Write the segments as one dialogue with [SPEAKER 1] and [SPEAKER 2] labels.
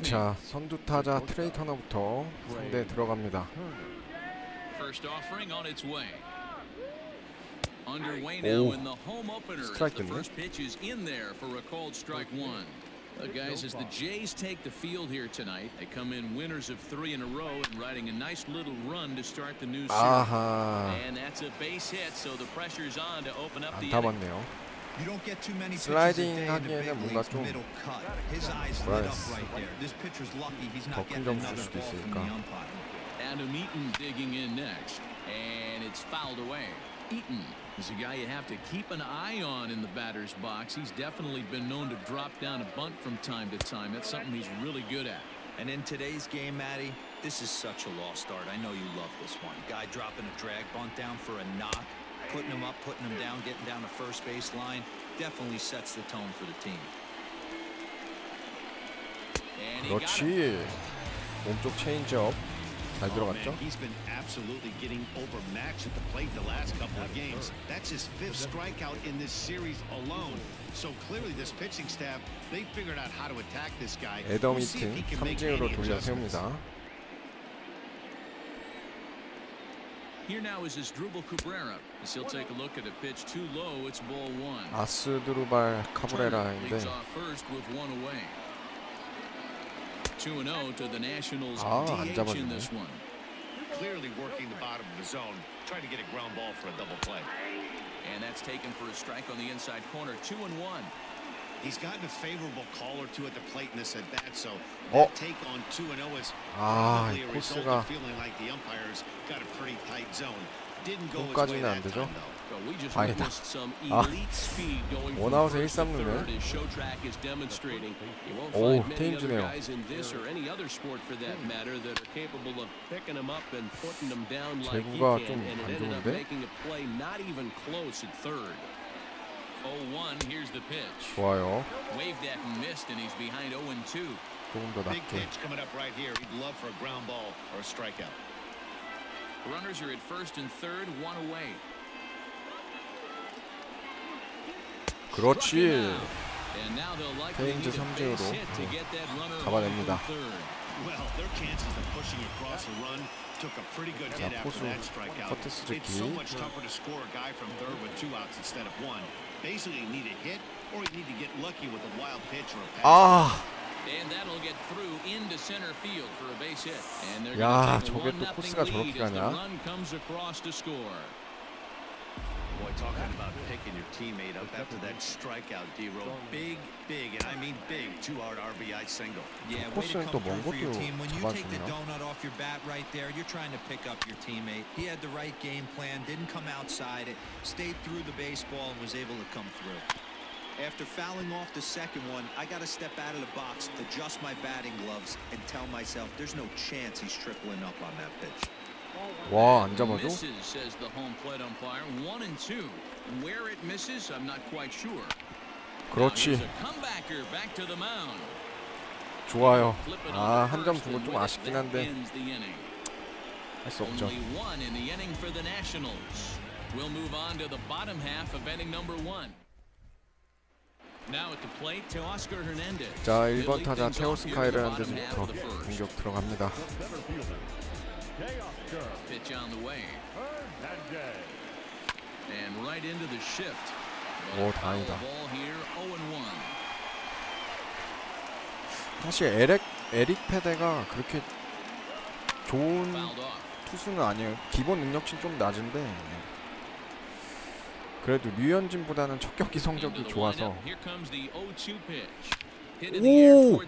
[SPEAKER 1] 자, 선두 타자 트레이 터너부터 상대에 들어갑니다. 오, 스트라이크네.
[SPEAKER 2] Guys, as the Jays take the field here tonight, they come in winners of 3 in a row and riding a nice little run to start the new series. And that's a base hit, so the pressure's on to open up the inning.
[SPEAKER 3] You don't get too many
[SPEAKER 1] 슬라이딩 하기에는 뭔가 좀 더 큰 점수 줄 수도 있으니까.
[SPEAKER 2] Adam Eaton digging in next, and it's fouled away. Eaton is a guy you have to keep an eye on in the batter's box. He's definitely been known to drop down a bunt from time to time. That's something he's really good at.
[SPEAKER 3] And in today's game, Matty, this is such a lost start. I know you love this one. Guy dropping a drag bunt down for a knock, putting him up, putting him down, getting down the first base line. Definitely sets the tone for the team.
[SPEAKER 1] 그렇지. 몸쪽 체인지업. 잘 들어갔죠?
[SPEAKER 4] He's been absolutely getting overmatched at the plate the last couple of games. That's his 5th strikeout in this series alone. So clearly this pitching staff, they figured out how to attack this guy.
[SPEAKER 1] 애덤 히팅 3진으로 돌려 세웁니다.
[SPEAKER 2] Here now is Asdrubal Cabrera. As he'll take a look at a pitch too low, it's ball 1.
[SPEAKER 1] 아스드루발 카브레라인데.
[SPEAKER 2] 2-0 to the Nationals
[SPEAKER 1] 안
[SPEAKER 2] DH in this one.
[SPEAKER 4] Clearly working the bottom of the zone, trying to get a ground ball for a double play.
[SPEAKER 2] And that's taken for a strike on the inside corner. 2-1.
[SPEAKER 4] He's gotten a favorable call or two at the plate in this at bat, so that take on 2-0 is probably a result of feeling like the umpires got a pretty tight zone. Didn't go his way that time though.
[SPEAKER 1] 아니다. 원아웃에 1-3루네. 오, 테임즈네요. 제구가 좀 안 좋은데? 좋아요. 조금 더 낮게.
[SPEAKER 2] Runners are at first and third, 1 away.
[SPEAKER 1] 그렇지. 테인즈 3진으로 잡아냅니다. 자, 포수 커트 스즈키. 야, 저게 또 코스가 저렇게 가냐?
[SPEAKER 4] Boy, talking about picking your teammate up after that strikeout, D-Row. Big, and I mean big, 2-hard RBI single.
[SPEAKER 3] Yeah, way to come through for your team. When you take the donut off your bat right there, you're trying to pick up your teammate. He had the right game plan, didn't come outside it, stayed through the baseball, and was able to come through. After fouling off the second one, I got to step out of the box, adjust my batting gloves, and tell myself there's no chance he's tripling up on that pitch.
[SPEAKER 1] 와, 안 잡아도? 그렇지. 좋아요. 아, 한 점 준 건 좀 아쉽긴 한데 할 수 없죠. 자, 1번 타자 테오스카 헤르난데즈부터 공격 들어갑니다.
[SPEAKER 2] Pitch on the way. And right into the shift.
[SPEAKER 1] 오, 다행이다.
[SPEAKER 2] Ball here, 0-1.
[SPEAKER 1] 사실 에릭 페데가 그렇게 좋은 투수는 아니에요. 기본 능력치는 좀 낮은데 그래도 류현진보다는 첫 경기 성적이 좋아서. 오!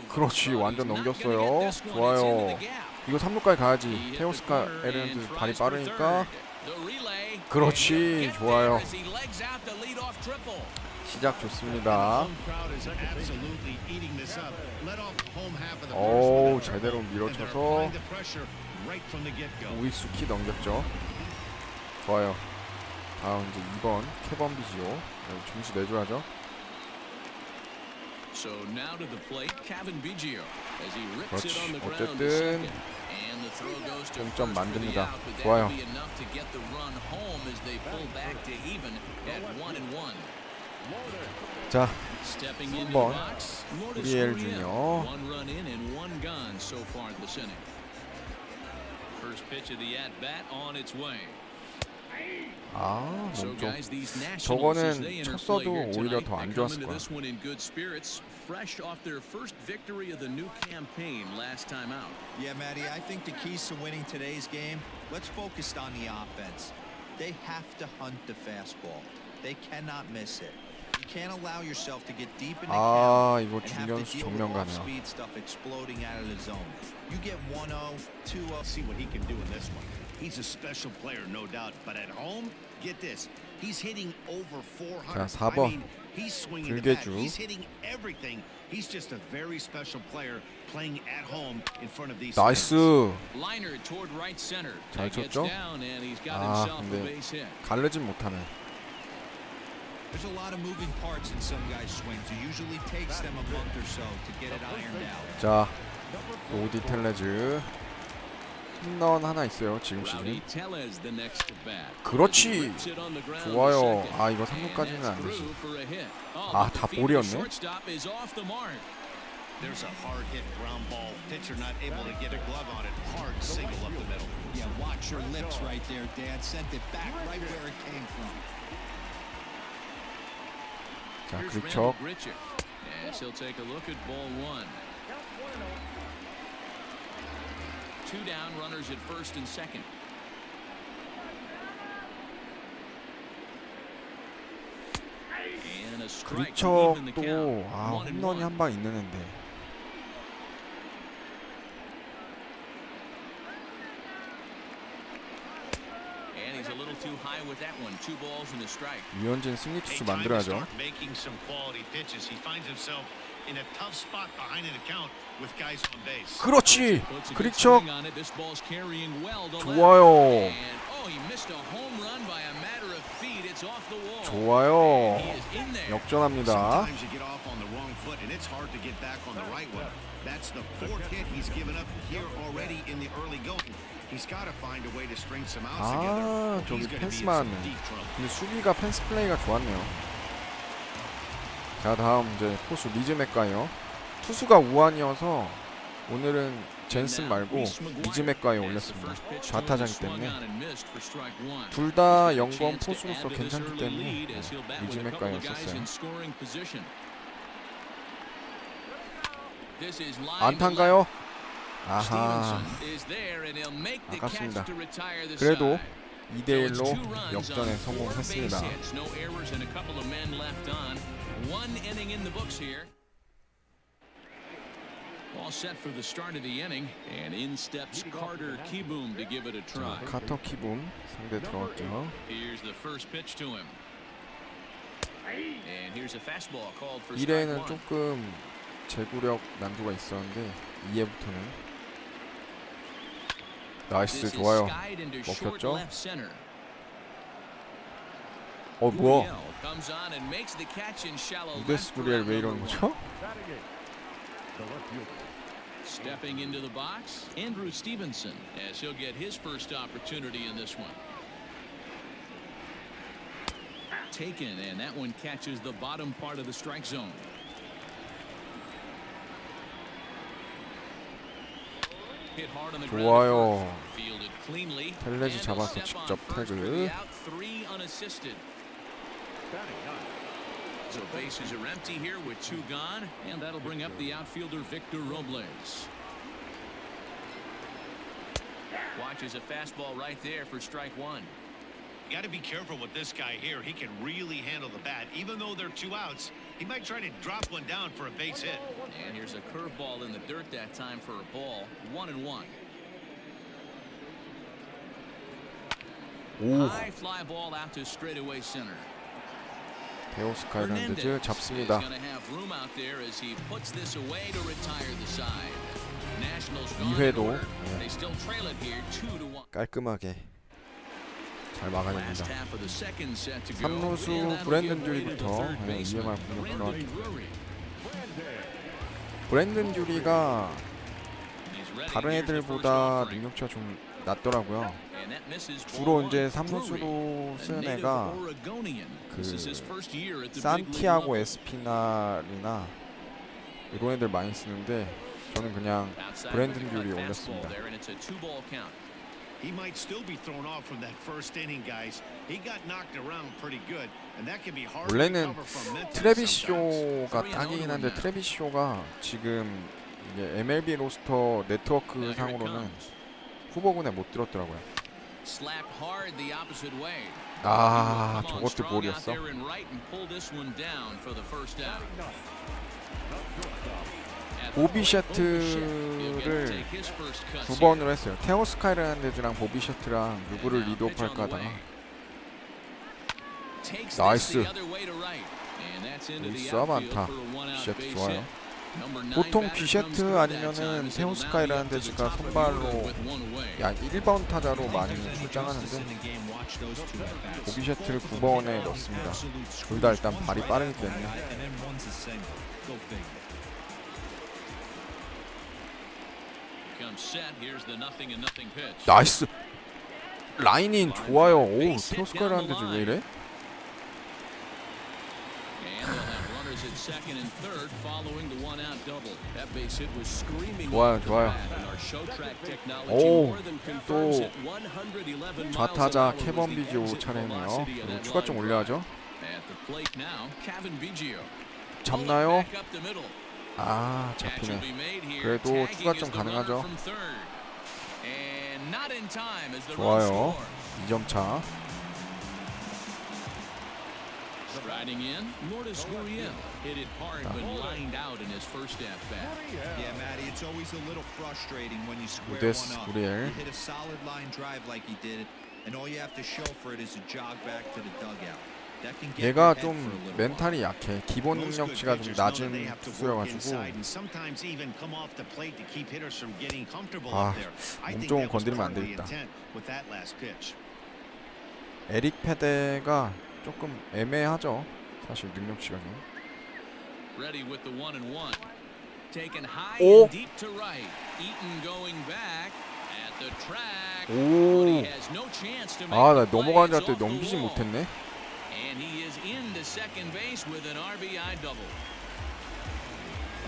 [SPEAKER 1] 그렇지, 완전 넘겼어요. 좋아요. 이거 3루까지 가야지. 테오스카 헤르난데즈 발이 빠르니까. 그렇지, 좋아요. 시작 좋습니다. 오, 제대로 밀어쳐서 우익수키 넘겼죠. 좋아요. 다음 이제 2번 캐번비지오. 점수 내줘야죠. 그렇지. 어쨌든 동점 만듭니다. 좋아요. 자, 3번 우리엘 주니어. 아, 멈춰. 저거는 쳤어도 오히려 더 안 좋았을 거야.
[SPEAKER 2] Fresh off their first victory of the new campaign last time out.
[SPEAKER 3] Yeah, Matty, I think the keys to winning today's game, let's focus on the offense. They have to hunt the fastball. They cannot miss it. You can't allow yourself to get deep in the
[SPEAKER 1] 아,
[SPEAKER 3] count
[SPEAKER 1] 이거
[SPEAKER 3] and have to
[SPEAKER 1] 중견수
[SPEAKER 3] deal
[SPEAKER 1] 정면
[SPEAKER 3] with
[SPEAKER 1] 가네요.
[SPEAKER 3] off-speed stuff exploding out of the zone. You get 1-0, 2-0.
[SPEAKER 4] See what he can do in this one. He's a special player, no doubt. But at home, get this. He's hitting over 400.
[SPEAKER 1] 자, 4번.
[SPEAKER 4] I mean, he's swinging the bat.
[SPEAKER 1] 불개주.
[SPEAKER 4] He's hitting everything. He's just a very special player playing at home in front of these fans.
[SPEAKER 1] 나이스.
[SPEAKER 2] Liner toward right center.
[SPEAKER 1] 잘
[SPEAKER 2] Gets
[SPEAKER 1] 쳤죠?
[SPEAKER 2] down and he's got
[SPEAKER 1] 아,
[SPEAKER 2] himself a
[SPEAKER 1] 근데
[SPEAKER 2] base hit.
[SPEAKER 1] 가르진 못하네.
[SPEAKER 3] There's a lot of moving parts in some guys' swings. It usually takes them a month or so to get it ironed out.
[SPEAKER 1] 자, 로디 텔레즈 홈런 하나 있어요 지금
[SPEAKER 2] Rowdy
[SPEAKER 1] 시즌.
[SPEAKER 2] Tellez the next to bat.
[SPEAKER 1] 그렇지.
[SPEAKER 2] Rips it on the ground to
[SPEAKER 1] 좋아요.
[SPEAKER 2] second.
[SPEAKER 1] 아, 이거
[SPEAKER 2] And
[SPEAKER 1] 3루까지는
[SPEAKER 2] that's
[SPEAKER 1] 안 되지.
[SPEAKER 2] through for a hit. Oh,
[SPEAKER 1] 아,
[SPEAKER 2] but the
[SPEAKER 1] 다
[SPEAKER 2] feet of the
[SPEAKER 1] 볼이었네.
[SPEAKER 2] shortstop is off the mark.
[SPEAKER 4] There's a hard hit ground ball. Pitcher not able to get a glove on it. Hard single up the middle.
[SPEAKER 3] Yeah, watch your lips right there, Dad. Sent it back right where it came from.
[SPEAKER 1] 자,
[SPEAKER 2] Here's
[SPEAKER 1] 그렇죠.
[SPEAKER 2] Randall Grichuk. As he'll take a look at ball one. Two down, runners at first and second. And a strike to even the count.
[SPEAKER 1] 그리척도 아,
[SPEAKER 2] 1-1.
[SPEAKER 1] 홈런이 한 방 있는데.
[SPEAKER 2] And he's a little too high with that one. 2 balls and a strike.
[SPEAKER 1] 류현진 승리 투수
[SPEAKER 4] Hey, time to
[SPEAKER 1] 만들어야죠.
[SPEAKER 4] start making some quality pitches. He finds himself in a tough spot behind an account with guys on base.
[SPEAKER 1] 그렇지.
[SPEAKER 2] Puts a good
[SPEAKER 1] 그리척
[SPEAKER 2] swing on it. This ball's carrying well to left.
[SPEAKER 1] 좋아요.
[SPEAKER 2] And oh, he missed a home run by a matter of feet. It's off the wall.
[SPEAKER 1] 좋아요.
[SPEAKER 2] He is in there.
[SPEAKER 1] 역전합니다.
[SPEAKER 4] Sometimes you get off on the wrong foot, and it's hard to get back on the right one. That's the 4th hit he's given up here already in the early going. He's got to find a way to string some outs together.
[SPEAKER 1] 아,
[SPEAKER 4] or
[SPEAKER 1] 저기
[SPEAKER 4] he's going to be in
[SPEAKER 1] 펜스
[SPEAKER 4] some
[SPEAKER 1] 맞네.
[SPEAKER 4] deep trouble.
[SPEAKER 1] 근데 수비가 펜스 플레이가 좋았네요. 자, 다음 이제 포수 리즈 맥가이어. 투수가 우완이어서 오늘은 젠슨 말고 리즈 맥가이어 올렸습니다. 좌타자기 때문에 둘 다 영번 포수로서 괜찮기 때문에 리즈 맥가이어 썼어요. 안타인가요? 아하, 아깝습니다. 그래도 2대1로 역전에 성공했습니다.
[SPEAKER 2] All set for the start of the inning, and in steps Carter Kieboom to give it a try.
[SPEAKER 1] 카터 키붐 상대 들어왔죠.
[SPEAKER 2] Here's the first pitch to him. And here's a fastball called for strike
[SPEAKER 1] 1회는
[SPEAKER 2] one.
[SPEAKER 1] 조금 제구력 난도가 있었는데 2회부터는 나이스.
[SPEAKER 2] This is
[SPEAKER 1] 좋아요.
[SPEAKER 2] skied into short
[SPEAKER 1] 먹혔죠?
[SPEAKER 2] left center.
[SPEAKER 1] 뭐야?
[SPEAKER 2] Gurriel comes on and makes the catch in shallow
[SPEAKER 1] 우데스
[SPEAKER 2] left for
[SPEAKER 1] 구리엘
[SPEAKER 2] out
[SPEAKER 1] 왜
[SPEAKER 2] number
[SPEAKER 1] 이러는
[SPEAKER 2] one.
[SPEAKER 1] 거죠?
[SPEAKER 2] Stepping into the box, Andrew Stevenson, as he'll get his first opportunity in this one. Taken, and that one catches the bottom part of the strike zone. Hit hard on the ground at
[SPEAKER 1] 좋아요.
[SPEAKER 2] first. Fielded cleanly.
[SPEAKER 1] 텔레즈
[SPEAKER 2] And
[SPEAKER 1] 잡아서
[SPEAKER 2] he'll step
[SPEAKER 1] 직접
[SPEAKER 2] on first for
[SPEAKER 1] 태그.
[SPEAKER 2] the out, 3 unassisted. So bases are empty here with 2 gone, and that'll bring up the outfielder Victor Robles. Watches a fastball right there for strike one.
[SPEAKER 4] You got to be careful with this guy here. He can really handle the bat. Even though there are 2 outs, he might try to drop one down for a base hit.
[SPEAKER 2] And here's a curveball in the dirt that time for a ball. 1-1.
[SPEAKER 1] 오,
[SPEAKER 2] High fly ball out to straightaway center.
[SPEAKER 1] 데오스카
[SPEAKER 2] Hernandez
[SPEAKER 1] 이란드즈
[SPEAKER 2] is
[SPEAKER 1] 잡습니다.
[SPEAKER 2] going to have room out there as he puts this away to retire the side. Nationals gone in
[SPEAKER 1] 2회도
[SPEAKER 2] order. They still trail it here 2-1.
[SPEAKER 1] 깔끔하게 잘 막아냅니다.
[SPEAKER 2] Last half of the second set to go.
[SPEAKER 1] 3루수
[SPEAKER 2] And that'll
[SPEAKER 1] 브랜든
[SPEAKER 2] give way to the
[SPEAKER 1] 듀리부터
[SPEAKER 2] third baseman,
[SPEAKER 1] EMR 공격
[SPEAKER 2] Brandon
[SPEAKER 1] 들어왔죠.
[SPEAKER 2] Drury.
[SPEAKER 1] 브랜든 듀리가 다른 애들보다 능력치가 좀 낮더라고요. 주로 이제 3루수로 쓰는 애가 그 산티아고 에스피날이나 이런 애들 많이 쓰는데 저는 그냥 브랜든 듀리 올렸습니다.
[SPEAKER 4] He might still be thrown off from that first inning, guys. He got knocked around pretty good, and that can be hard to
[SPEAKER 1] 원래는
[SPEAKER 4] recover from mentally
[SPEAKER 1] 트래비스
[SPEAKER 4] sometimes.
[SPEAKER 1] 쇼가 딱이긴 한데 트래비스 쇼가 지금 이게 MLB 로스터 네트워크 상으로는 후보군에 못 들었더라고요. 아, 저것도 볼이었어. 보비셔트를 9번으로 했어요. 테오 스카이라는데즈랑 보비셔트랑 누구를 리드오프 할까 하다가 나이스. 있어 많다. 비셔트 좋아요. 보통 비셔트 아니면은 테오 스카이라는데즈가 선발로 야 1번 타자로 많이 출장하는데 보비셔트를 9번에 넣습니다. 둘 다 일단 발이 빠르기 때문에. 나이스. 라인인 좋아요. 오, 테오 스카이라는데즈 왜 이래? 좋아요, 좋아요. 오, 또 좌타자 캐번 비지오 차례네요. 그리고 추가점 올려야죠. 잡나요? 아, 잡히네. 그래도 추가점 가능하죠. 좋아요. 2점 차.
[SPEAKER 2] Striding in, Lourdes Gurriel hit it hard but lined out in his first at bat.
[SPEAKER 3] Yeah, Matty, it's always a little frustrating when you square
[SPEAKER 1] Lourdes
[SPEAKER 3] one up.
[SPEAKER 1] Gurriel.
[SPEAKER 3] You hit a solid line drive like he did, and all you have to show for it is a jog back to the dugout. That can get
[SPEAKER 1] 얘가
[SPEAKER 3] your head
[SPEAKER 1] 좀
[SPEAKER 3] for a little while.
[SPEAKER 1] 멘탈이 약해. 기본 능력치가 좀 낮은 투수여가지고 아, 몸 좀 건드리면 안 되겠다. 에릭 페데가 조금 애매하죠. 사실 능력치가 좀.
[SPEAKER 2] Ready with the 1-1. Taken high
[SPEAKER 1] 오.
[SPEAKER 2] and deep to right. Eaton going back at the track. But
[SPEAKER 1] 오.
[SPEAKER 2] he has no chance to make
[SPEAKER 1] 아, 나
[SPEAKER 2] the play.
[SPEAKER 1] 넘어가는 줄
[SPEAKER 2] It's
[SPEAKER 1] 알았더니
[SPEAKER 2] off the
[SPEAKER 1] 넘기지
[SPEAKER 2] wall.
[SPEAKER 1] 못했네.
[SPEAKER 2] And he is into second base with an RBI double.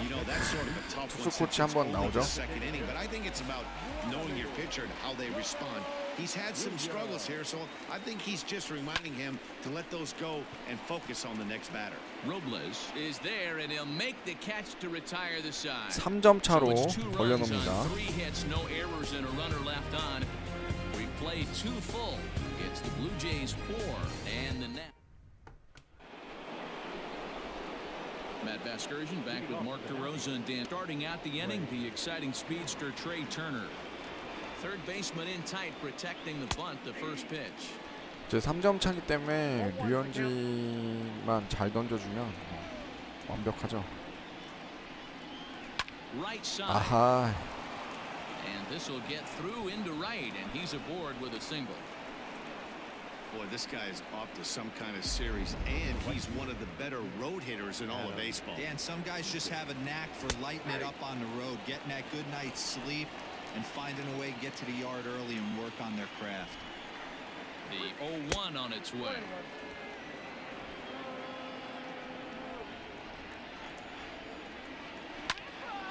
[SPEAKER 4] You know, that's sort of a tough
[SPEAKER 1] 투수
[SPEAKER 4] one
[SPEAKER 1] 코치
[SPEAKER 4] since it's
[SPEAKER 1] 한번
[SPEAKER 4] only the
[SPEAKER 1] 나오죠.
[SPEAKER 4] second inning, but I think it's about knowing your pitcher and how they respond. He's had some struggles here, so I think he's just reminding him to let those go and focus on the next batter.
[SPEAKER 2] Robles is there and he'll make the catch to retire the side.
[SPEAKER 1] 3점 차로
[SPEAKER 2] So it's 2 runs
[SPEAKER 1] 벌려놓습니다.
[SPEAKER 2] on 3 hits, no errors and a runner left on. We play 2 full. It's the Blue Jays 4 and the net. Matt Vasgersian back with Mark DeRosa and Dan. Starting out the inning, the exciting speedster Trey Turner. Third baseman in tight, protecting the bunt, the first pitch.
[SPEAKER 1] 이제 3점 차기 때문에 류현진만 잘 던져주면 완벽하죠.
[SPEAKER 2] Right side.
[SPEAKER 1] 아하.
[SPEAKER 2] And this will get through into right, and he's aboard with a single.
[SPEAKER 4] Boy, this guy is off to some kind of series, and he's one of the better road hitters in all of baseball.
[SPEAKER 3] Yeah, and some guys just have a knack for lighting it up on the road, getting that good night's sleep, and finding a way to get to the yard early and work on their craft.
[SPEAKER 2] The 0-1 on its way.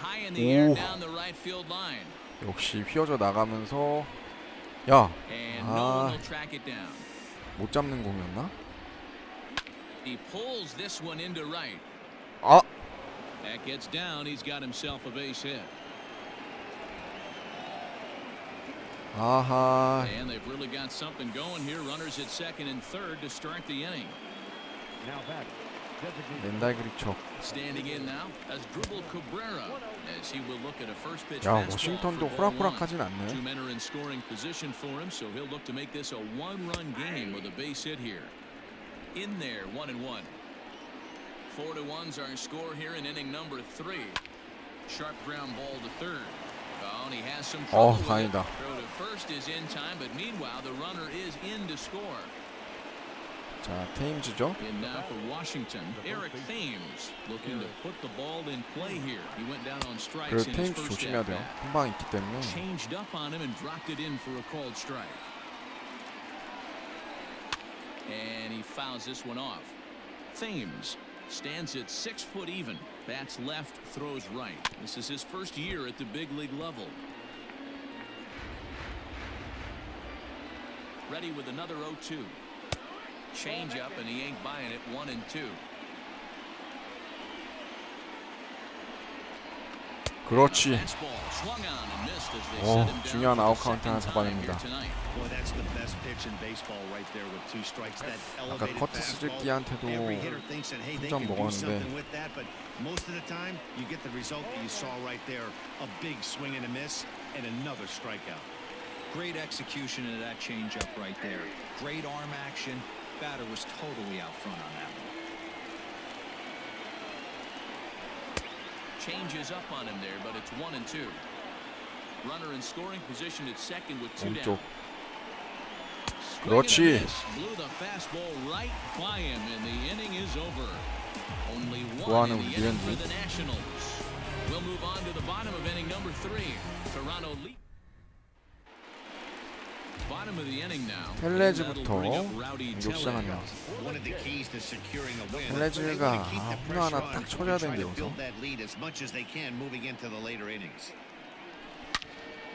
[SPEAKER 2] High in the air
[SPEAKER 1] 오.
[SPEAKER 2] down the right field line.
[SPEAKER 1] 역시 휘어져 나가면서 야,
[SPEAKER 2] And no one
[SPEAKER 1] 아,
[SPEAKER 2] will track it down.
[SPEAKER 1] 못 잡는 공이었나?
[SPEAKER 2] He pulls this one into right.
[SPEAKER 1] 아,
[SPEAKER 2] That gets down. He's got himself a base hit.
[SPEAKER 1] 아하.
[SPEAKER 2] And they've really got something going here. Runners at second and third to start the inning.
[SPEAKER 1] 렌달 그릭척.
[SPEAKER 2] Standing in now as Dribble Cabrera as he will look at a first pitch
[SPEAKER 1] 야,
[SPEAKER 2] fastball
[SPEAKER 1] 워싱턴도
[SPEAKER 2] for ball one.
[SPEAKER 1] 호락호락하진 않네.
[SPEAKER 2] Two men are in scoring position for him, so he'll look to make this a one-run game with a base hit here. In there, 1-1. 4-1's our score here in inning number 3. Sharp ground ball to third. Oh, and he has some trouble with it.
[SPEAKER 1] 다행이다.
[SPEAKER 2] Throw to first is in time, but meanwhile the runner is in to score.
[SPEAKER 1] 자, 테임즈죠.
[SPEAKER 2] And now for Washington, Eric Thames looking to put the ball in play here. He went down on strikes
[SPEAKER 1] 그리고
[SPEAKER 2] in his
[SPEAKER 1] 테임즈
[SPEAKER 2] first
[SPEAKER 1] 조심해야 돼요.
[SPEAKER 2] at-bat.
[SPEAKER 1] 한 방 있기 때문에.
[SPEAKER 2] Changed up on him and dropped it in for a called strike. And he fouls this one off. Thames stands at 6 foot even. Bats left, throws right. This is his first year at the big league level. Ready with another 0-2. Change up, and he ain't buying it. 1-2.
[SPEAKER 1] 그렇지.
[SPEAKER 2] Fastball swung on and missed as they
[SPEAKER 1] 오,
[SPEAKER 2] set him down
[SPEAKER 1] 중요한
[SPEAKER 2] for the
[SPEAKER 1] 아웃 카운트
[SPEAKER 2] second
[SPEAKER 1] 하나
[SPEAKER 2] time here
[SPEAKER 1] 잡아냅니다.
[SPEAKER 2] tonight.
[SPEAKER 4] Boy, that's the best pitch in baseball right there with 2 strikes. That
[SPEAKER 1] 아까
[SPEAKER 4] elevated
[SPEAKER 1] 커트
[SPEAKER 4] fastball.
[SPEAKER 1] 스즈키한테도
[SPEAKER 4] Every hitter thinks that hey, they
[SPEAKER 1] 점
[SPEAKER 4] can do
[SPEAKER 1] 먹었는데.
[SPEAKER 4] something with that, but most of the time you get the result that you saw right there, a big swing and a miss and another strikeout.
[SPEAKER 3] Great execution of that changeup right there. Great arm action. Batter was totally out front on that one.
[SPEAKER 2] Changes up on him there, but it's 1-2. Runner in scoring position at second with 2
[SPEAKER 1] 왼쪽.
[SPEAKER 2] down.
[SPEAKER 1] 그렇지.
[SPEAKER 2] Blew the fastball right by him, and the inning is over. Only one
[SPEAKER 1] 좋아하는
[SPEAKER 2] in the inning for
[SPEAKER 1] 류현진.
[SPEAKER 2] the Nationals. We'll move on to the bottom of inning number 3. Toronto lead. Bottom of the inning now.
[SPEAKER 1] 텔레즈부터
[SPEAKER 2] That'll bring up Rowdy
[SPEAKER 1] 공격 시작하네요.
[SPEAKER 4] One of the keys to securing a win.
[SPEAKER 1] 텔레즈가
[SPEAKER 4] Keep the
[SPEAKER 1] 홈런 하나
[SPEAKER 4] pressure on
[SPEAKER 1] 딱 쳐줘야
[SPEAKER 4] and try
[SPEAKER 1] 되는데
[SPEAKER 4] to
[SPEAKER 1] 여기서.
[SPEAKER 4] build that lead as much as they can moving into the later innings.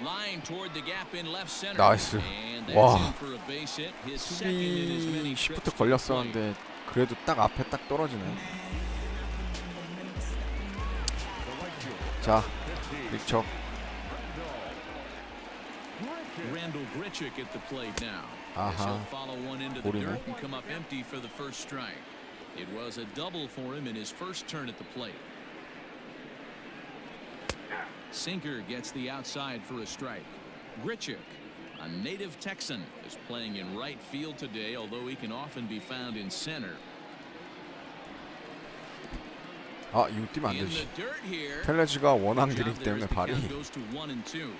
[SPEAKER 2] Line toward the gap in left center.
[SPEAKER 1] 나이스.
[SPEAKER 2] And that's
[SPEAKER 1] 와.
[SPEAKER 2] in for a base hit. His second in as many
[SPEAKER 1] 수비
[SPEAKER 2] trips
[SPEAKER 1] 시프트
[SPEAKER 2] to the plate.
[SPEAKER 1] 걸렸었는데 그래도 딱 앞에 딱 떨어지네. 자, 릭척.
[SPEAKER 2] Randall Grichuk at the plate now.
[SPEAKER 1] 아하.
[SPEAKER 2] As he'll follow one into the
[SPEAKER 1] 볼이네.
[SPEAKER 2] dirt and come up empty for the first strike. It was a double for him in his first turn at the plate. Sinker gets the outside for a strike. Grichuk, a native Texan, is playing in right field today, although he can often be found in center.
[SPEAKER 1] 아, 이거 뛰면 안
[SPEAKER 2] In
[SPEAKER 1] 되지.
[SPEAKER 2] the dirt here.
[SPEAKER 1] 텔레즈가 워낙
[SPEAKER 2] Job
[SPEAKER 1] 느리기
[SPEAKER 2] there as
[SPEAKER 1] 때문에
[SPEAKER 2] the
[SPEAKER 1] 발이.
[SPEAKER 2] count goes to 1-2.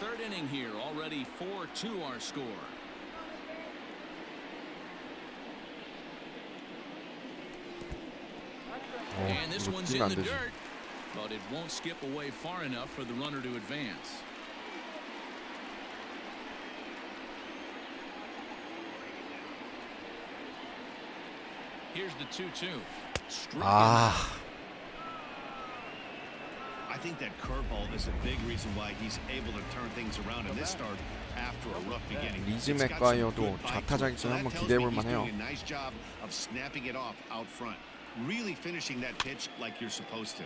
[SPEAKER 2] Third inning here, already 4-2 our score. And this
[SPEAKER 1] 이거
[SPEAKER 2] one's
[SPEAKER 1] 뛰면
[SPEAKER 2] in
[SPEAKER 1] 안
[SPEAKER 2] the
[SPEAKER 1] 되지.
[SPEAKER 2] dirt, but it won't skip away far enough for the runner to advance. Here's the 2-2.
[SPEAKER 1] 아,
[SPEAKER 4] I think that curveball is a big reason why he's able to turn things around in this start after a rough beginning.
[SPEAKER 1] 리즈
[SPEAKER 4] It's got some
[SPEAKER 1] 맥과이어도
[SPEAKER 4] good bite to
[SPEAKER 1] 좌타
[SPEAKER 4] it, so
[SPEAKER 1] 자격증
[SPEAKER 4] that
[SPEAKER 1] 한번
[SPEAKER 4] tells
[SPEAKER 1] 기대해
[SPEAKER 4] me
[SPEAKER 1] 볼
[SPEAKER 4] he's
[SPEAKER 1] 만해요.
[SPEAKER 4] doing a nice job of snapping it off out front. Really finishing that pitch like you're supposed to.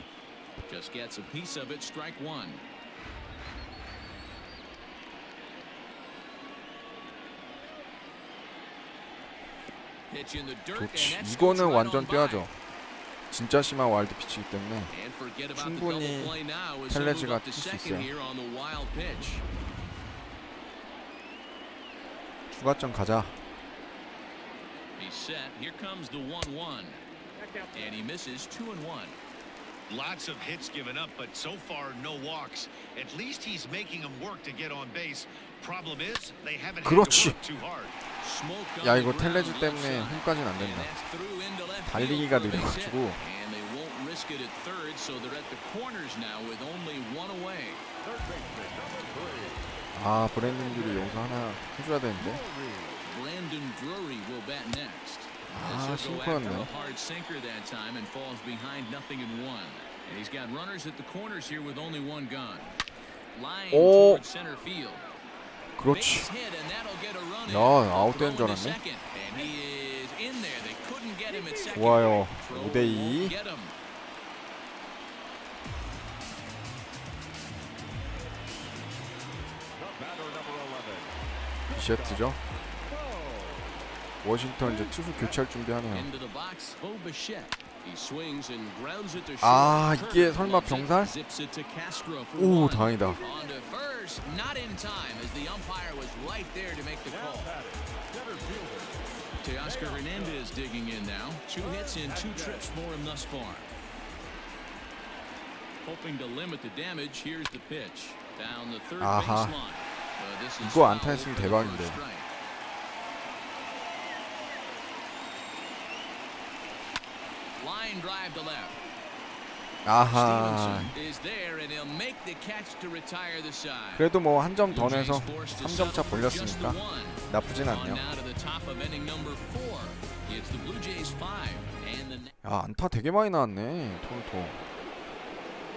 [SPEAKER 2] Just gets a piece of it, strike one. Pitch in the dirt, and
[SPEAKER 1] 좋지.
[SPEAKER 2] that's
[SPEAKER 1] 이거는
[SPEAKER 2] right
[SPEAKER 1] 완전
[SPEAKER 2] on by.
[SPEAKER 1] 떼야죠. 진짜 심한 와일드 피치이기 때문에
[SPEAKER 2] And forget about the
[SPEAKER 1] 충분히
[SPEAKER 2] double play now as he'll move
[SPEAKER 1] 텔레즈가
[SPEAKER 2] up to
[SPEAKER 1] 뛸 수
[SPEAKER 2] second
[SPEAKER 1] 있어요.
[SPEAKER 2] here on the wild pitch.
[SPEAKER 1] 추가점 가자.
[SPEAKER 2] He's set. Here comes the 1-1. And he misses 2-1.
[SPEAKER 4] Lots of hits given up, but so far no walks. At least he's making them work to get on base. Problem is, they haven't had to
[SPEAKER 1] 그렇지.
[SPEAKER 4] work too hard.
[SPEAKER 2] Smoke on
[SPEAKER 1] 야,
[SPEAKER 2] the
[SPEAKER 1] 이거
[SPEAKER 2] ground
[SPEAKER 1] 텔레즈
[SPEAKER 2] left
[SPEAKER 1] 때문에
[SPEAKER 2] side.
[SPEAKER 1] 홈까지는 안
[SPEAKER 2] And
[SPEAKER 1] 된다.
[SPEAKER 2] that's through into left field
[SPEAKER 1] 달리기가
[SPEAKER 2] for a base hit.
[SPEAKER 1] 느려가지고.
[SPEAKER 2] And they won't risk it at third, so they're at the corners now with only one away.
[SPEAKER 1] 아, 브랜든들이 여기서 하나 해줘야 되는데.
[SPEAKER 2] Brandon Drury will bat next.
[SPEAKER 1] 아,
[SPEAKER 2] As he'll go after
[SPEAKER 1] 싱크였네.
[SPEAKER 2] a hard sinker that time and falls behind 0-1. And he's got runners at the corners here with only one gun. Line
[SPEAKER 1] 오.
[SPEAKER 2] toward center field.
[SPEAKER 1] 그렇지.
[SPEAKER 2] Base hit, and that'll get a run in.
[SPEAKER 1] 야, 아웃되는 줄
[SPEAKER 2] Throw into
[SPEAKER 1] 알았네.
[SPEAKER 2] second, and he is in there. They couldn't get him at second.
[SPEAKER 1] 좋아요.
[SPEAKER 2] Throw
[SPEAKER 1] 5대2.
[SPEAKER 2] won't get him.
[SPEAKER 1] 비셔트죠. 워싱턴 이제 투수 교체할 준비하네요.
[SPEAKER 2] Into the box, Bo Bichette. He swings and grounds it to
[SPEAKER 1] 아,
[SPEAKER 2] short.
[SPEAKER 1] 이게
[SPEAKER 2] Kirk
[SPEAKER 1] 설마
[SPEAKER 2] loves it,
[SPEAKER 1] 병살?
[SPEAKER 2] zips it to Castro for
[SPEAKER 1] 오,
[SPEAKER 2] one.
[SPEAKER 1] 다행이다.
[SPEAKER 2] On to first, not in time as the umpire was right there to make the call. Teoscar Hernandez digging in now. 2 hits in 2 trips for him thus far. Hoping to limit the damage. Here's the pitch down the third
[SPEAKER 1] 아하.
[SPEAKER 2] baseline. This is
[SPEAKER 1] 이거
[SPEAKER 2] foul
[SPEAKER 1] 안타했으면
[SPEAKER 2] for the
[SPEAKER 1] 대박인데.
[SPEAKER 2] first strike. Line drive to left.
[SPEAKER 1] 아하.
[SPEAKER 2] Stevenson is there and he'll make the catch to retire the side.
[SPEAKER 1] 그래도 뭐 한 점 더
[SPEAKER 2] Blue
[SPEAKER 1] 내서
[SPEAKER 2] Jays forced to
[SPEAKER 1] 3점 차
[SPEAKER 2] settle for just the
[SPEAKER 1] 벌렸으니까
[SPEAKER 2] one.
[SPEAKER 1] 나쁘진
[SPEAKER 2] On
[SPEAKER 1] 않네요.
[SPEAKER 2] now to the top of inning number 4. It's the Blue Jays 5 and the
[SPEAKER 1] 야, 안타 되게 많이 나왔네. 토론토.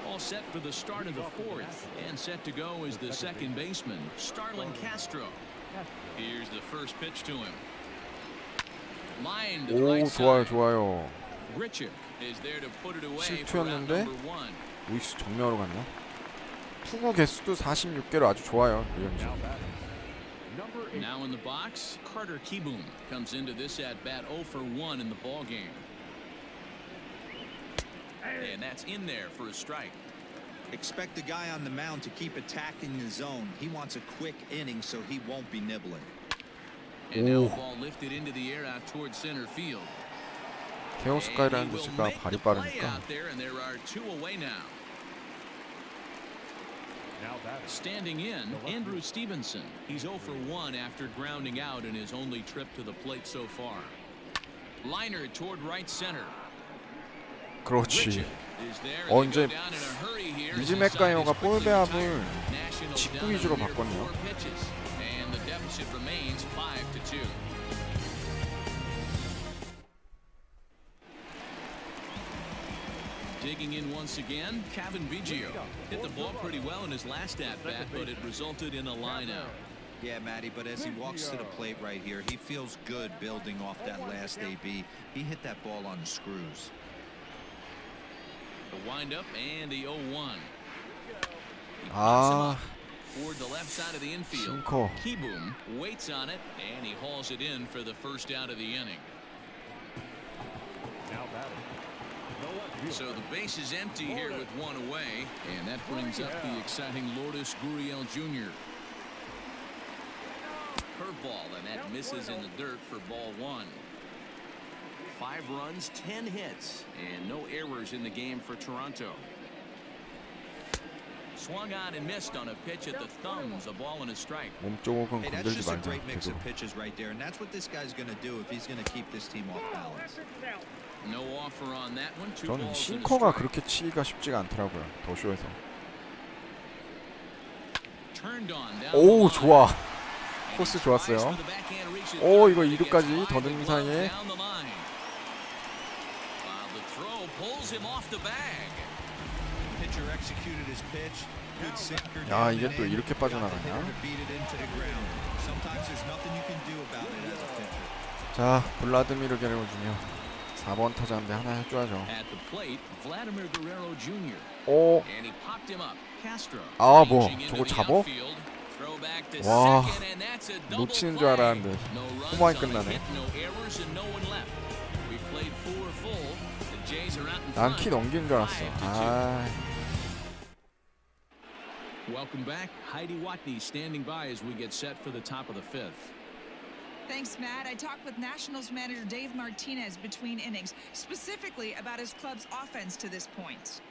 [SPEAKER 2] all set for the start of the 4th and set to go is the second baseman Starlin Castro. Here's the first pitch to him. Line to the
[SPEAKER 1] 오,
[SPEAKER 2] right
[SPEAKER 1] 좋아요,
[SPEAKER 2] side.
[SPEAKER 1] 좋아요.
[SPEAKER 2] Grichuk is there to put it away for out
[SPEAKER 1] 실투였는데
[SPEAKER 2] number 1.
[SPEAKER 1] 우익수 정면으로 갔네요. 투구 개수도 46개로 아주 좋아요. 류현진.
[SPEAKER 2] Now in the box, Carter Kieboom comes into this at bat 0 for 1 in the ball game. And that's in there for a strike.
[SPEAKER 3] Expect the guy on the mound to keep attacking the zone. He wants a quick inning so he won't be nibbling.
[SPEAKER 2] And now the ball lifted into the air out towards center field.
[SPEAKER 1] 테오스카이라는
[SPEAKER 2] And he will
[SPEAKER 1] 뜻이가
[SPEAKER 2] make
[SPEAKER 1] 발이
[SPEAKER 2] the play
[SPEAKER 1] 빠르니까.
[SPEAKER 2] out there, and there are 2 away now. Standing in, Andrew Stevenson. He's 0 for 1 after grounding out in his only trip to the plate so far. Liner toward right center.
[SPEAKER 1] 그렇지.
[SPEAKER 2] Is there, and
[SPEAKER 1] 이제
[SPEAKER 2] they go down in a hurry here as
[SPEAKER 1] 리즈
[SPEAKER 2] his side
[SPEAKER 1] 맥가이어가
[SPEAKER 2] is quickly
[SPEAKER 1] 볼배합을
[SPEAKER 2] retired. Nationals
[SPEAKER 1] 직구
[SPEAKER 2] down
[SPEAKER 1] 위주로
[SPEAKER 2] under
[SPEAKER 1] 바꿨네요.
[SPEAKER 2] 4 pitches, and the deficit remains 5-2. Digging in once again, Kevin Biggio hit the ball pretty well in his last at-bat, but it resulted in a line-out.
[SPEAKER 3] Yeah, Matty, but as he walks to the plate right here, he feels good building off that last AB. He hit that ball on the screws.
[SPEAKER 2] The windup and the 0-1.
[SPEAKER 1] 아,
[SPEAKER 2] Toward the left side of the infield.
[SPEAKER 1] 싱커.
[SPEAKER 2] Kieboom waits on it, and he hauls it in for the first out of the inning. So the base is empty here with 1 away, and that brings up the exciting Lourdes Gurriel Jr. Curveball, and that misses in the dirt for ball 1. 5 runs, 10 hits, and no errors in the game for Toronto. Swung on and missed on a pitch at the thumbs, a ball and a strike.
[SPEAKER 1] 몸 쪽은
[SPEAKER 3] Hey, that's
[SPEAKER 1] 건들지
[SPEAKER 3] just a
[SPEAKER 1] 말자.
[SPEAKER 3] great mix
[SPEAKER 1] 되도록.
[SPEAKER 3] of pitches right there, and that's what this guy's going to do if he's going to keep this team off balance.
[SPEAKER 2] No offer on that one. 2
[SPEAKER 1] 저는
[SPEAKER 2] balls and a
[SPEAKER 1] 싱커가
[SPEAKER 2] strike.
[SPEAKER 1] 그렇게 치기가 쉽지가 않더라고요. 더쇼에서.
[SPEAKER 2] Turned on down
[SPEAKER 1] 오,
[SPEAKER 2] the line.
[SPEAKER 1] 좋아.
[SPEAKER 2] And
[SPEAKER 1] 코스
[SPEAKER 2] he tries
[SPEAKER 1] 좋았어요.
[SPEAKER 2] for the backhand reach at
[SPEAKER 1] 오,
[SPEAKER 2] third,
[SPEAKER 1] 이거
[SPEAKER 2] but it gets
[SPEAKER 1] 2루까지
[SPEAKER 2] wide,
[SPEAKER 1] 더듬는
[SPEAKER 2] the glove
[SPEAKER 1] 사이에.
[SPEAKER 2] down the line. While the throw pulls him off the bag.
[SPEAKER 3] Pitcher executed his pitch. Good sinker
[SPEAKER 1] 야,
[SPEAKER 3] down
[SPEAKER 1] 이게
[SPEAKER 3] and
[SPEAKER 1] 또
[SPEAKER 3] in.
[SPEAKER 1] 이렇게
[SPEAKER 3] Got the
[SPEAKER 1] 빠져나가냐?
[SPEAKER 3] hitter to beat it into the ground. Sometimes there's nothing you can do about it as a pitcher.
[SPEAKER 1] 자, 블라드미르 게레로 주니어 4번 타자인데 하나 해줘야죠.
[SPEAKER 2] At the plate, Vladimir Guerrero Jr.
[SPEAKER 1] 오,
[SPEAKER 2] And he popped him up. Castro.
[SPEAKER 1] 아, 뭐
[SPEAKER 2] reaching into
[SPEAKER 1] 저거
[SPEAKER 2] the
[SPEAKER 1] 잡어?
[SPEAKER 2] outfield. Throw back to
[SPEAKER 1] 와,
[SPEAKER 2] second, and that's a double
[SPEAKER 1] 놓치는 줄
[SPEAKER 2] play.
[SPEAKER 1] 알았는데
[SPEAKER 2] No runs
[SPEAKER 1] 후반이
[SPEAKER 2] on the
[SPEAKER 1] 끝나네.
[SPEAKER 2] hit, no errors, and no one left. We played 4 full. The Jays are out in
[SPEAKER 1] 난
[SPEAKER 2] front.
[SPEAKER 1] 키 넘기는 줄 알았어.
[SPEAKER 2] 5-2.
[SPEAKER 1] 아,
[SPEAKER 2] Welcome back. Heidi Watney standing by as we get set for the top of the 5th.
[SPEAKER 5] Thanks, Matt. I talked with Nationals manager Dave Martinez between innings, specifically about his club's offense to this point.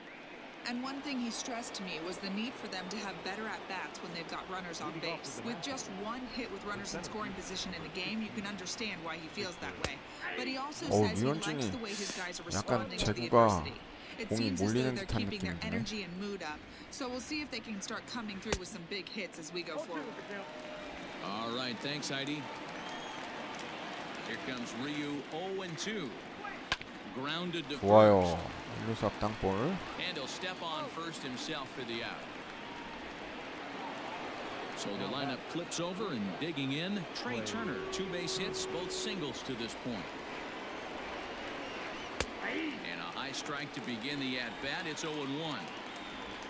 [SPEAKER 5] And one thing he stressed to me was the need for them to have better at-bats when they've got runners on base. With just 1 hit with runners in scoring position in the game, you can understand why he feels that way. But he also says he likes
[SPEAKER 1] 류현진이
[SPEAKER 5] the way his guys are
[SPEAKER 1] 약간
[SPEAKER 5] responding to the
[SPEAKER 1] 제구가
[SPEAKER 5] adversity. It
[SPEAKER 1] 공이
[SPEAKER 5] seems as though
[SPEAKER 1] 몰리는
[SPEAKER 5] they're
[SPEAKER 1] 듯한
[SPEAKER 5] keeping their
[SPEAKER 1] 느낌이 드네.
[SPEAKER 5] energy and mood up. So we'll see if they can start coming through with some big hits as we go forward.
[SPEAKER 2] All right, thanks, Heidi. Here comes Ryu 0-2. Grounded to
[SPEAKER 1] 좋아요.
[SPEAKER 2] first.
[SPEAKER 1] 1루수 앞 땅볼.
[SPEAKER 2] And he'll step on first himself for the out. So the lineup flips over and digging in, Trey Turner. 2 base hits, both singles to this point. And a high strike to begin the at-bat. It's 0-1.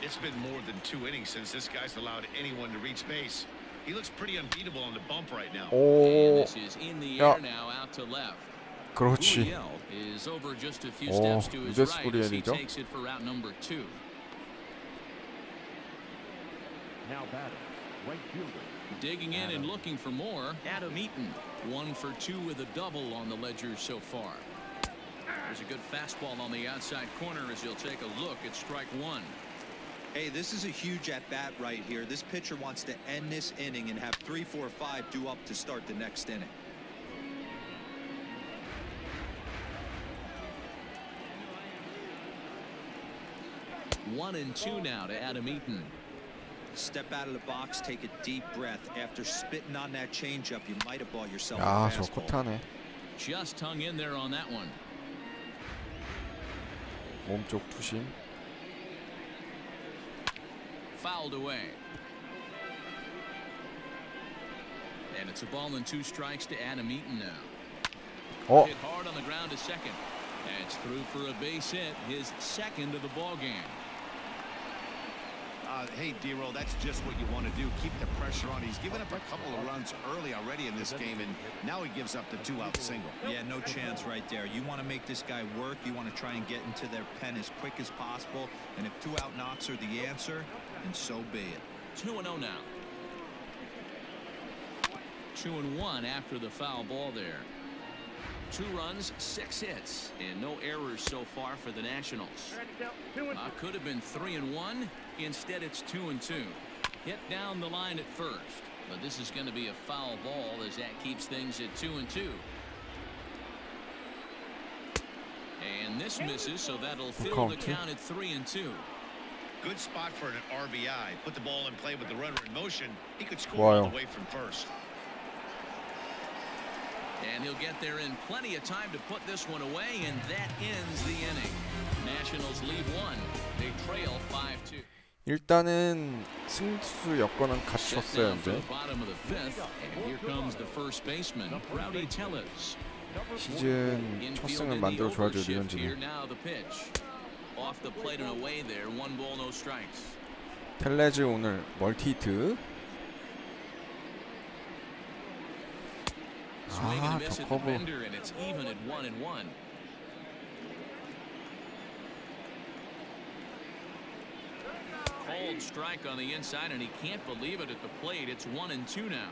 [SPEAKER 4] It's been more than 2 innings since this guy's allowed anyone to reach base. He looks pretty unbeatable on the bump right now.
[SPEAKER 2] And
[SPEAKER 1] 오,
[SPEAKER 2] this is in the
[SPEAKER 1] 야.
[SPEAKER 2] air now, out to left.
[SPEAKER 1] 그렇지.
[SPEAKER 2] Gurriel is over just a few
[SPEAKER 1] 오,
[SPEAKER 2] steps to his
[SPEAKER 1] 루데스
[SPEAKER 2] right as he
[SPEAKER 1] 구리엘이죠.
[SPEAKER 2] takes it for route number 2. Digging in and looking for more, Adam Eaton. 1 for 2 with a double on the ledger so far. There's a good fastball on the outside corner as he'll take a look at strike 1.
[SPEAKER 3] Hey, this is a huge at-bat right here. This pitcher wants to end this inning and have 3, 4, 5 due up to start the next inning.
[SPEAKER 2] 1-2 now to Adam Eaton.
[SPEAKER 3] Step out of the box, take a deep breath. After spitting on that changeup, you might have bought yourself
[SPEAKER 1] 야,
[SPEAKER 3] a
[SPEAKER 1] 저
[SPEAKER 3] fastball.
[SPEAKER 1] 코타네.
[SPEAKER 2] Just hung in there on that one.
[SPEAKER 1] 몸쪽 투심.
[SPEAKER 2] Fouled away. And it's a ball and 2 strikes to Adam Eaton now.
[SPEAKER 1] 어,
[SPEAKER 2] Hit hard on the ground to second. That's through for a base hit, his second of the ball game.
[SPEAKER 4] Hey, D-Roll, that's just what you want to do. Keep the pressure on. He's given up a couple of runs early already in this game, and now he gives up the 2-out single.
[SPEAKER 3] Yeah, no chance right there. You want to make this guy work. You want to try and get into their pen as quick as possible. And if 2-out knocks are the answer, then so be it.
[SPEAKER 2] 2-0 now. 2-1 after the foul ball there. 2 runs, 6 hits, and no errors so far for the Nationals. Could have been 3-1. Instead, it's 2-2. Hit down the line at first, but this is going to be a foul ball as that keeps things at 2-2. And this misses, so that'll fill the count at 3-2.
[SPEAKER 4] Good spot for an RBI. Put the ball in play with the runner in motion. He could score all the way from first.
[SPEAKER 2] And he'll get there in plenty of time to put this one away, and that ends the inning. Nationals lead 1. They trail 5-2.
[SPEAKER 1] 일단은 승수 여건은
[SPEAKER 2] Set
[SPEAKER 1] 갖췄어요.
[SPEAKER 2] down for
[SPEAKER 1] 이제
[SPEAKER 2] the bottom of the 5th, and here comes the first baseman, Rowdy Tellez.
[SPEAKER 1] 시즌 첫 승을 만들어 줘야죠,
[SPEAKER 2] Here
[SPEAKER 1] 류현진이.
[SPEAKER 2] now the pitch. Off the plate and away there. 1 ball, no strikes.
[SPEAKER 1] 텔레즈 오늘 멀티 히트.
[SPEAKER 2] Swing and
[SPEAKER 1] 아,
[SPEAKER 2] a miss
[SPEAKER 1] 저
[SPEAKER 2] at the
[SPEAKER 1] 커브.
[SPEAKER 2] bender, and it's even at 1-1. Cold strike on the inside, and he can't believe it at the plate. It's 1-2 now.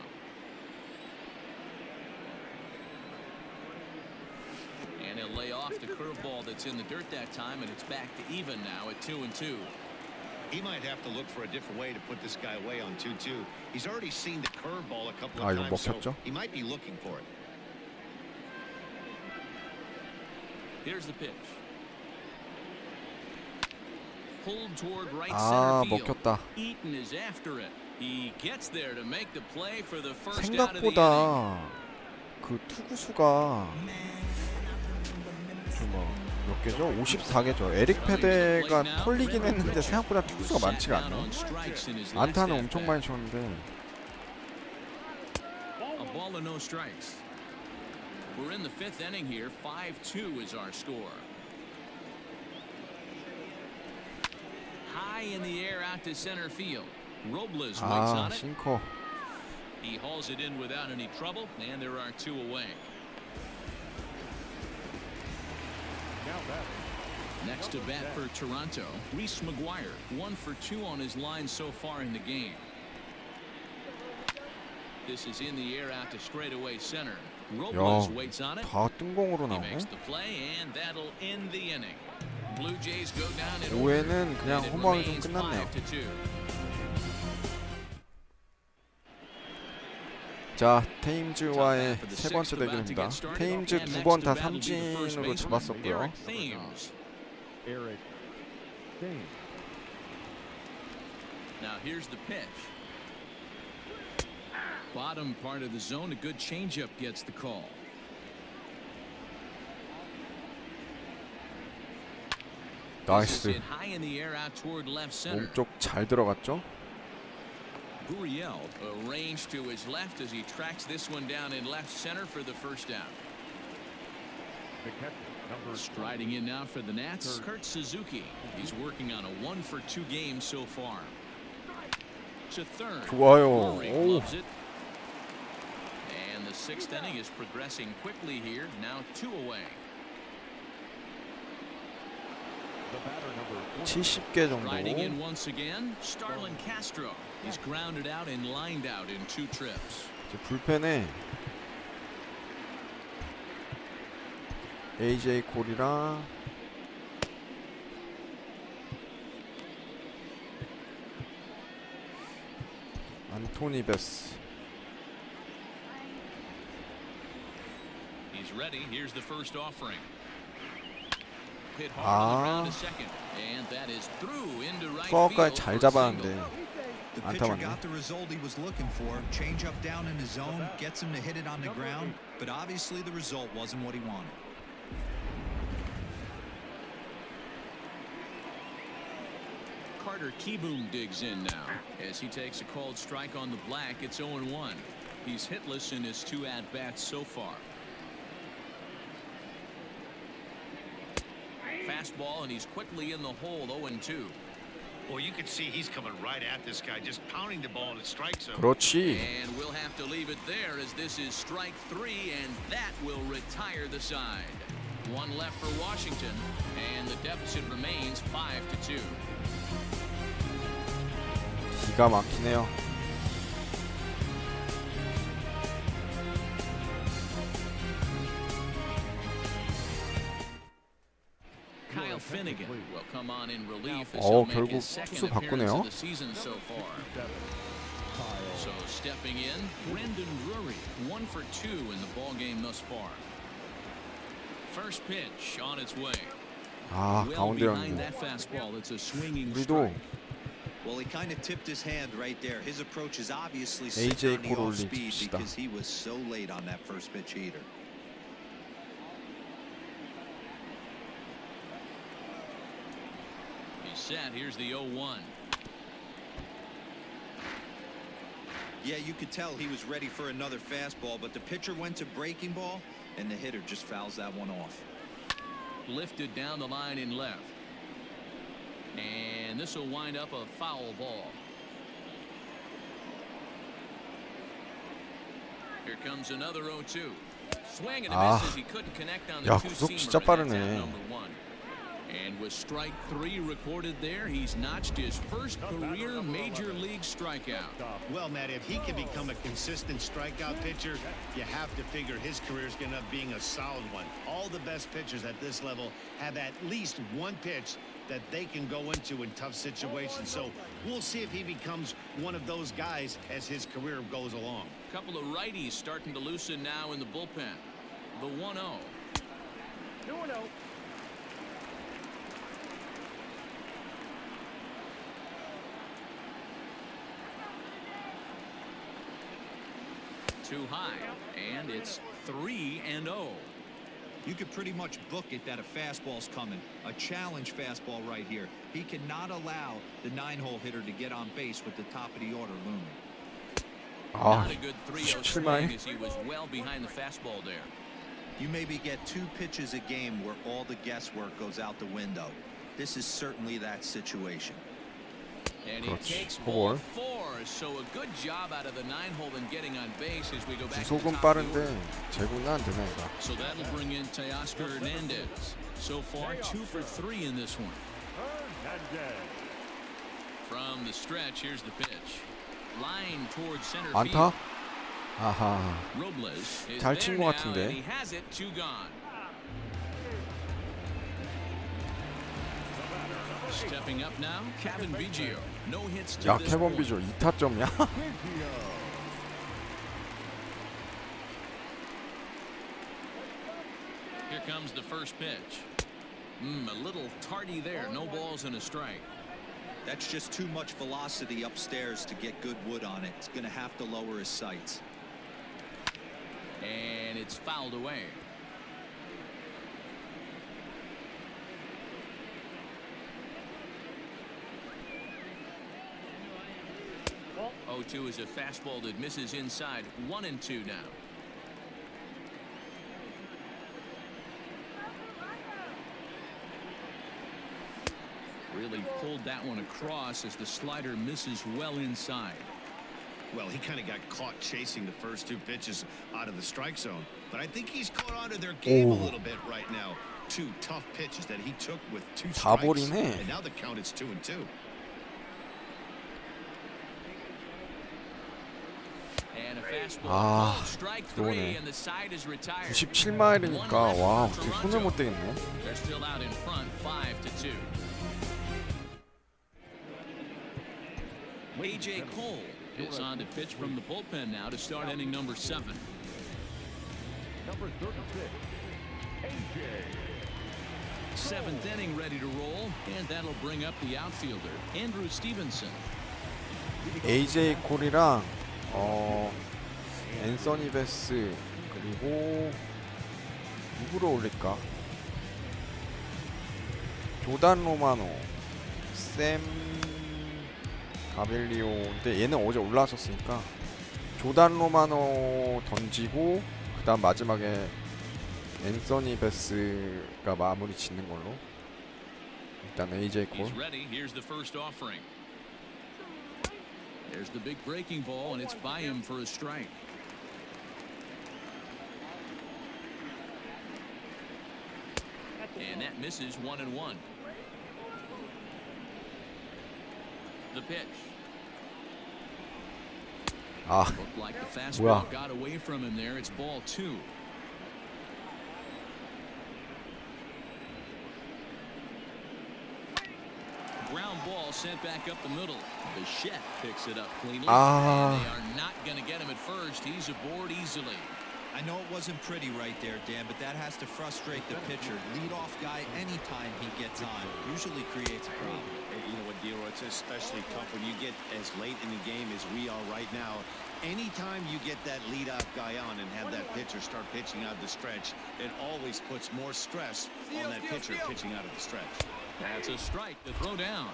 [SPEAKER 2] And he'll lay off the curveball that's in the dirt that time, and it's back to even now at 2-2.
[SPEAKER 4] He might have to look for a different way to put this guy away on 2-2. He's already seen the curveball a couple
[SPEAKER 1] 아,
[SPEAKER 4] of
[SPEAKER 1] 이거
[SPEAKER 4] times, so
[SPEAKER 1] 먹혔죠?
[SPEAKER 4] he might be looking for it.
[SPEAKER 2] Here's the pitch. Pulled toward right
[SPEAKER 1] 아,
[SPEAKER 2] center field.
[SPEAKER 1] 먹혔다.
[SPEAKER 2] Eaton is after it. He gets there to make the play for the first out of the inning.
[SPEAKER 1] 생각보다 그 투구수가 몇 개죠? 54개죠. 에릭 페데가 털리긴 했는데 생각보다 투구수가 많지가 않네. 안타는 엄청 많이 쳤는데.
[SPEAKER 2] A ball and no strikes. We're in the 5th inning here. 5-2 is our score. High in the air out to center field. Robles waits
[SPEAKER 1] 아,
[SPEAKER 2] on it.
[SPEAKER 1] 싱커.
[SPEAKER 2] He hauls it in without any trouble, and there are 2 away. Next to bat for Toronto, Reese McGuire, 1 for 2 on his line so far in the game. This is in the air out to straightaway center. Robles waits on it.
[SPEAKER 1] 다 뜬공으로
[SPEAKER 2] He
[SPEAKER 1] 나오네.
[SPEAKER 2] makes the play, and that'll end the inning. Blue Jays go down in order,
[SPEAKER 1] 5회는 그냥
[SPEAKER 2] and it
[SPEAKER 1] 허무하게 좀
[SPEAKER 2] remains
[SPEAKER 1] 끝났네요.
[SPEAKER 2] 5-2.
[SPEAKER 1] 자, 테임즈와의 세 번째 대결입니다. 테임즈 2번 다 삼진으로 잡았었고요.
[SPEAKER 2] Now here's the pitch. Bottom part of the zone, a good changeup gets the call.
[SPEAKER 1] 나이스.
[SPEAKER 2] High in the air out toward left center.
[SPEAKER 1] 몸쪽 잘 들어갔죠?
[SPEAKER 2] Gurriel arranged to his left as he tracks this one down in left center for the first down. Striding in now for the Nats, Kurt Suzuki. He's working on a 1 for 2 game so far. To third.
[SPEAKER 1] 좋아요.
[SPEAKER 2] Rory
[SPEAKER 1] 오.
[SPEAKER 2] gloves it. And the 6th inning is progressing quickly here. Now 2 away.
[SPEAKER 1] 70개 정도.
[SPEAKER 2] Riding in once again, Starlin Castro. He's grounded out and lined out in 2 trips.
[SPEAKER 1] 이제 불펜에 AJ 콜이랑 안토니 베스.
[SPEAKER 2] He's ready. Here's the first offering. Hit hard on the ground to second. And that is through into right
[SPEAKER 1] 투아웃까지
[SPEAKER 2] field
[SPEAKER 1] 잘
[SPEAKER 2] for a
[SPEAKER 1] 잡았는데
[SPEAKER 2] single.
[SPEAKER 3] The
[SPEAKER 1] 안타
[SPEAKER 3] pitcher
[SPEAKER 1] 맞네.
[SPEAKER 3] got the result he was looking for. Change up down in the zone, gets him to hit it on the ground, but obviously the result wasn't what he wanted.
[SPEAKER 2] Carter Kieboom digs in now as he takes a called strike on the black. It's 0-1. He's hitless in his 2 at-bats so far. Fastball, and he's quickly in the hole. 0-2.
[SPEAKER 4] Well, you can see he's coming right at this guy, just pounding the ball in the strike zone.
[SPEAKER 1] 그렇지.
[SPEAKER 2] And we'll have to leave it there as this is strike 3, and that will retire the side. 1 left for Washington, and the deficit remains 5-2.
[SPEAKER 1] 기가 막히네요.
[SPEAKER 2] Kyle Finnegan will come on in relief as he'll make
[SPEAKER 1] 결국
[SPEAKER 2] his second
[SPEAKER 1] 투수
[SPEAKER 2] appearance
[SPEAKER 1] 바꾸네요.
[SPEAKER 2] of the season so far. So stepping in, Brendan Drury, 1 for 2 in the ball game thus far. First pitch on its way.
[SPEAKER 1] 아,
[SPEAKER 2] Well
[SPEAKER 1] 가운데였네.
[SPEAKER 2] behind that fastball, it's a swinging
[SPEAKER 1] 우리도
[SPEAKER 2] strike.
[SPEAKER 3] Well, he kind of tipped his hand right there. His approach is obviously
[SPEAKER 1] AJ
[SPEAKER 3] sitting on the
[SPEAKER 1] 콜
[SPEAKER 3] off speed
[SPEAKER 1] 올립시다.
[SPEAKER 3] because he was so late on that first pitch heater.
[SPEAKER 2] He's set. Here's the 0-1.
[SPEAKER 3] Yeah, you could tell he was ready for another fastball, but the pitcher went to breaking ball, and the hitter just fouls that one off.
[SPEAKER 2] Lifted down the line in left. And this will wind up a foul ball. Here comes another 0-2. Swing and a miss as he couldn't connect on the
[SPEAKER 1] 야,
[SPEAKER 2] two-seamer,
[SPEAKER 1] 구속 진짜
[SPEAKER 2] but that's
[SPEAKER 1] 빠르네.
[SPEAKER 2] out number 1. And with strike 3 recorded there, he's notched his first career major league strikeout.
[SPEAKER 4] Well, Matt, if he can become a consistent strikeout pitcher, you have to figure his career is going to end up being a solid one. All the best pitchers at this level have at least one pitch that they can go into in tough situations. So we'll see if he becomes one of those guys as his career goes along.
[SPEAKER 2] A couple of righties starting to loosen now in the bullpen. The 1-0.
[SPEAKER 6] 2-0.
[SPEAKER 2] Too high, and it's 3-0.
[SPEAKER 3] You could pretty much book it that a fastball's coming. A challenge fastball right here. He cannot allow the 9-hole hitter to get on base with the top of the order looming.
[SPEAKER 1] 아,
[SPEAKER 2] Not a good 3-0
[SPEAKER 1] 17
[SPEAKER 2] swing
[SPEAKER 1] 만에.
[SPEAKER 2] as he was well behind the fastball there.
[SPEAKER 3] You maybe get 2 pitches a game where all the guesswork goes out the window. This is certainly that situation.
[SPEAKER 2] And he
[SPEAKER 1] 그렇지.
[SPEAKER 2] takes ball
[SPEAKER 1] 포볼.
[SPEAKER 2] 4, so a good job out of the 9-hole and getting on base as we go back to the
[SPEAKER 1] 구속은
[SPEAKER 2] top of the
[SPEAKER 1] 빠른데
[SPEAKER 2] order.
[SPEAKER 1] 제구는 안 되네, 이거.
[SPEAKER 2] So that'll bring in Teoscar Hernandez. So far 2 for 3 in this one. From the stretch, here's the pitch. Line towards center
[SPEAKER 1] 안타?
[SPEAKER 2] field.
[SPEAKER 1] 아하.
[SPEAKER 2] Robles is
[SPEAKER 1] 잘
[SPEAKER 2] there
[SPEAKER 1] 친
[SPEAKER 2] now,
[SPEAKER 1] 것 같은데.
[SPEAKER 2] and he has it. 2 gone. Stepping up now, Kevin Biggio. No hits to
[SPEAKER 1] 야,
[SPEAKER 2] this
[SPEAKER 1] 캐번
[SPEAKER 2] point.
[SPEAKER 1] 비조 2타점이야?
[SPEAKER 2] Here comes the first pitch. A little tardy there. No balls and a strike.
[SPEAKER 3] That's just too much velocity upstairs to get good wood on it. It's going to have to lower his sights.
[SPEAKER 2] And it's fouled away.
[SPEAKER 6] Ball.
[SPEAKER 2] 0-2 is a fastball that misses inside. 1-2 now. Really pulled that one across as the slider misses well inside.
[SPEAKER 4] Well, he kind of got caught chasing the first 2 pitches out of the strike zone. But I think he's caught onto their game a little bit right now. 2 tough pitches that he took with 2 strikes.
[SPEAKER 1] 버리네.
[SPEAKER 4] And now the count is 2-2.
[SPEAKER 2] And a fastball.
[SPEAKER 1] 아,
[SPEAKER 2] Called strike 3,
[SPEAKER 1] 들어오네.
[SPEAKER 2] and the side is retired.
[SPEAKER 1] 97마일이니까 와, 어떻게 손을 못 대겠네.
[SPEAKER 2] They're still out in front, 5-2. A.J. Cole is on to pitch from the bullpen now to start inning number 7.
[SPEAKER 6] Number 36, AJ.
[SPEAKER 2] 7th inning ready to roll, and And that'll bring up the outfielder, Andrew Stevenson.
[SPEAKER 1] AJ 콜이랑 앤서니 베스 그리고 누구로 올릴까? 조단 로마노, 샘 가벨리오인데 얘는 어제 올라왔었으니까 조단 로마노 던지고 그다음 마지막에 앤서니 베스가 마무리 짓는 걸로. 일단 AJ 콜.
[SPEAKER 2] There's the big breaking ball, and it's by him for a strike. And that misses 1-1. The pitch.
[SPEAKER 1] 아,
[SPEAKER 2] Looked like the
[SPEAKER 1] 뭐야?
[SPEAKER 2] fastball got away from him there. It's ball 2. Ground ball sent back up the middle. Bichette picks it up cleanly. And they are not going to get him at first. He's aboard easily.
[SPEAKER 3] I know it wasn't pretty right there, Dan, but that has to frustrate the pitcher. Leadoff guy, anytime he gets on, usually creates a problem.
[SPEAKER 4] You know what, Dero, it's especially tough when you get as late in the game as we are right now. Anytime you get that leadoff guy on and have that pitcher start pitching out of the stretch, it always puts more stress on that pitcher pitching out of the stretch.
[SPEAKER 2] That's a strike to throw down.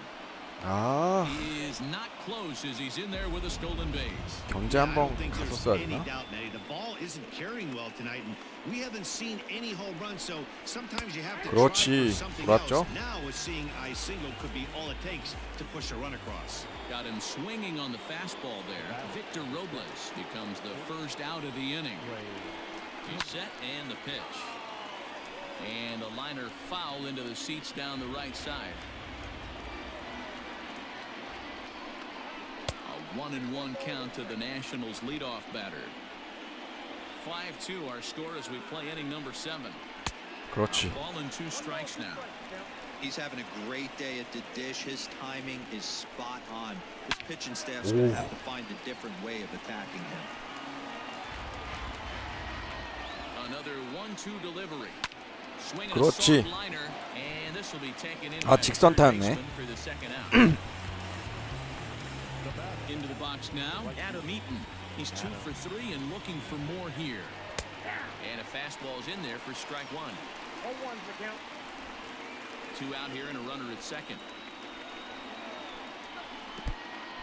[SPEAKER 1] 아,
[SPEAKER 2] He is not close as he's in there with a stolen base.
[SPEAKER 1] 경제 한번 갔었어야
[SPEAKER 4] any
[SPEAKER 1] 되나?
[SPEAKER 4] doubt, Manny. The ball isn't carrying well tonight, and we haven't seen any home runs. So sometimes you have to try
[SPEAKER 1] 그렇지,
[SPEAKER 4] for something
[SPEAKER 1] 돌았죠?
[SPEAKER 4] else. Now, with seeing I single could be all it takes to push a run across.
[SPEAKER 2] Got him swinging on the fastball there. Victor Robles becomes the first out of the inning. He's set and the pitch. And a liner foul into the seats down the right side. A 1-1 count to the Nationals leadoff batter. 5-2 our score as we play inning number 7.
[SPEAKER 1] 그렇지.
[SPEAKER 2] Ball and 2 strikes now.
[SPEAKER 3] He's having a great day at the dish. His timing is spot on. His pitching staff's going to have to find a different way of attacking him.
[SPEAKER 2] Another 1-2 delivery. Swinging a
[SPEAKER 1] 그렇지.
[SPEAKER 2] soft liner, and this will be taken in
[SPEAKER 1] 아,
[SPEAKER 2] by
[SPEAKER 1] 직선
[SPEAKER 2] third
[SPEAKER 1] 타였네.
[SPEAKER 2] baseman for the second out. Into the box now, Adam Eaton. He's 2 for 3 and looking for more here. And a fastball is in there for strike 1.
[SPEAKER 6] 0-1's the count.
[SPEAKER 2] 2 out here and a runner at second.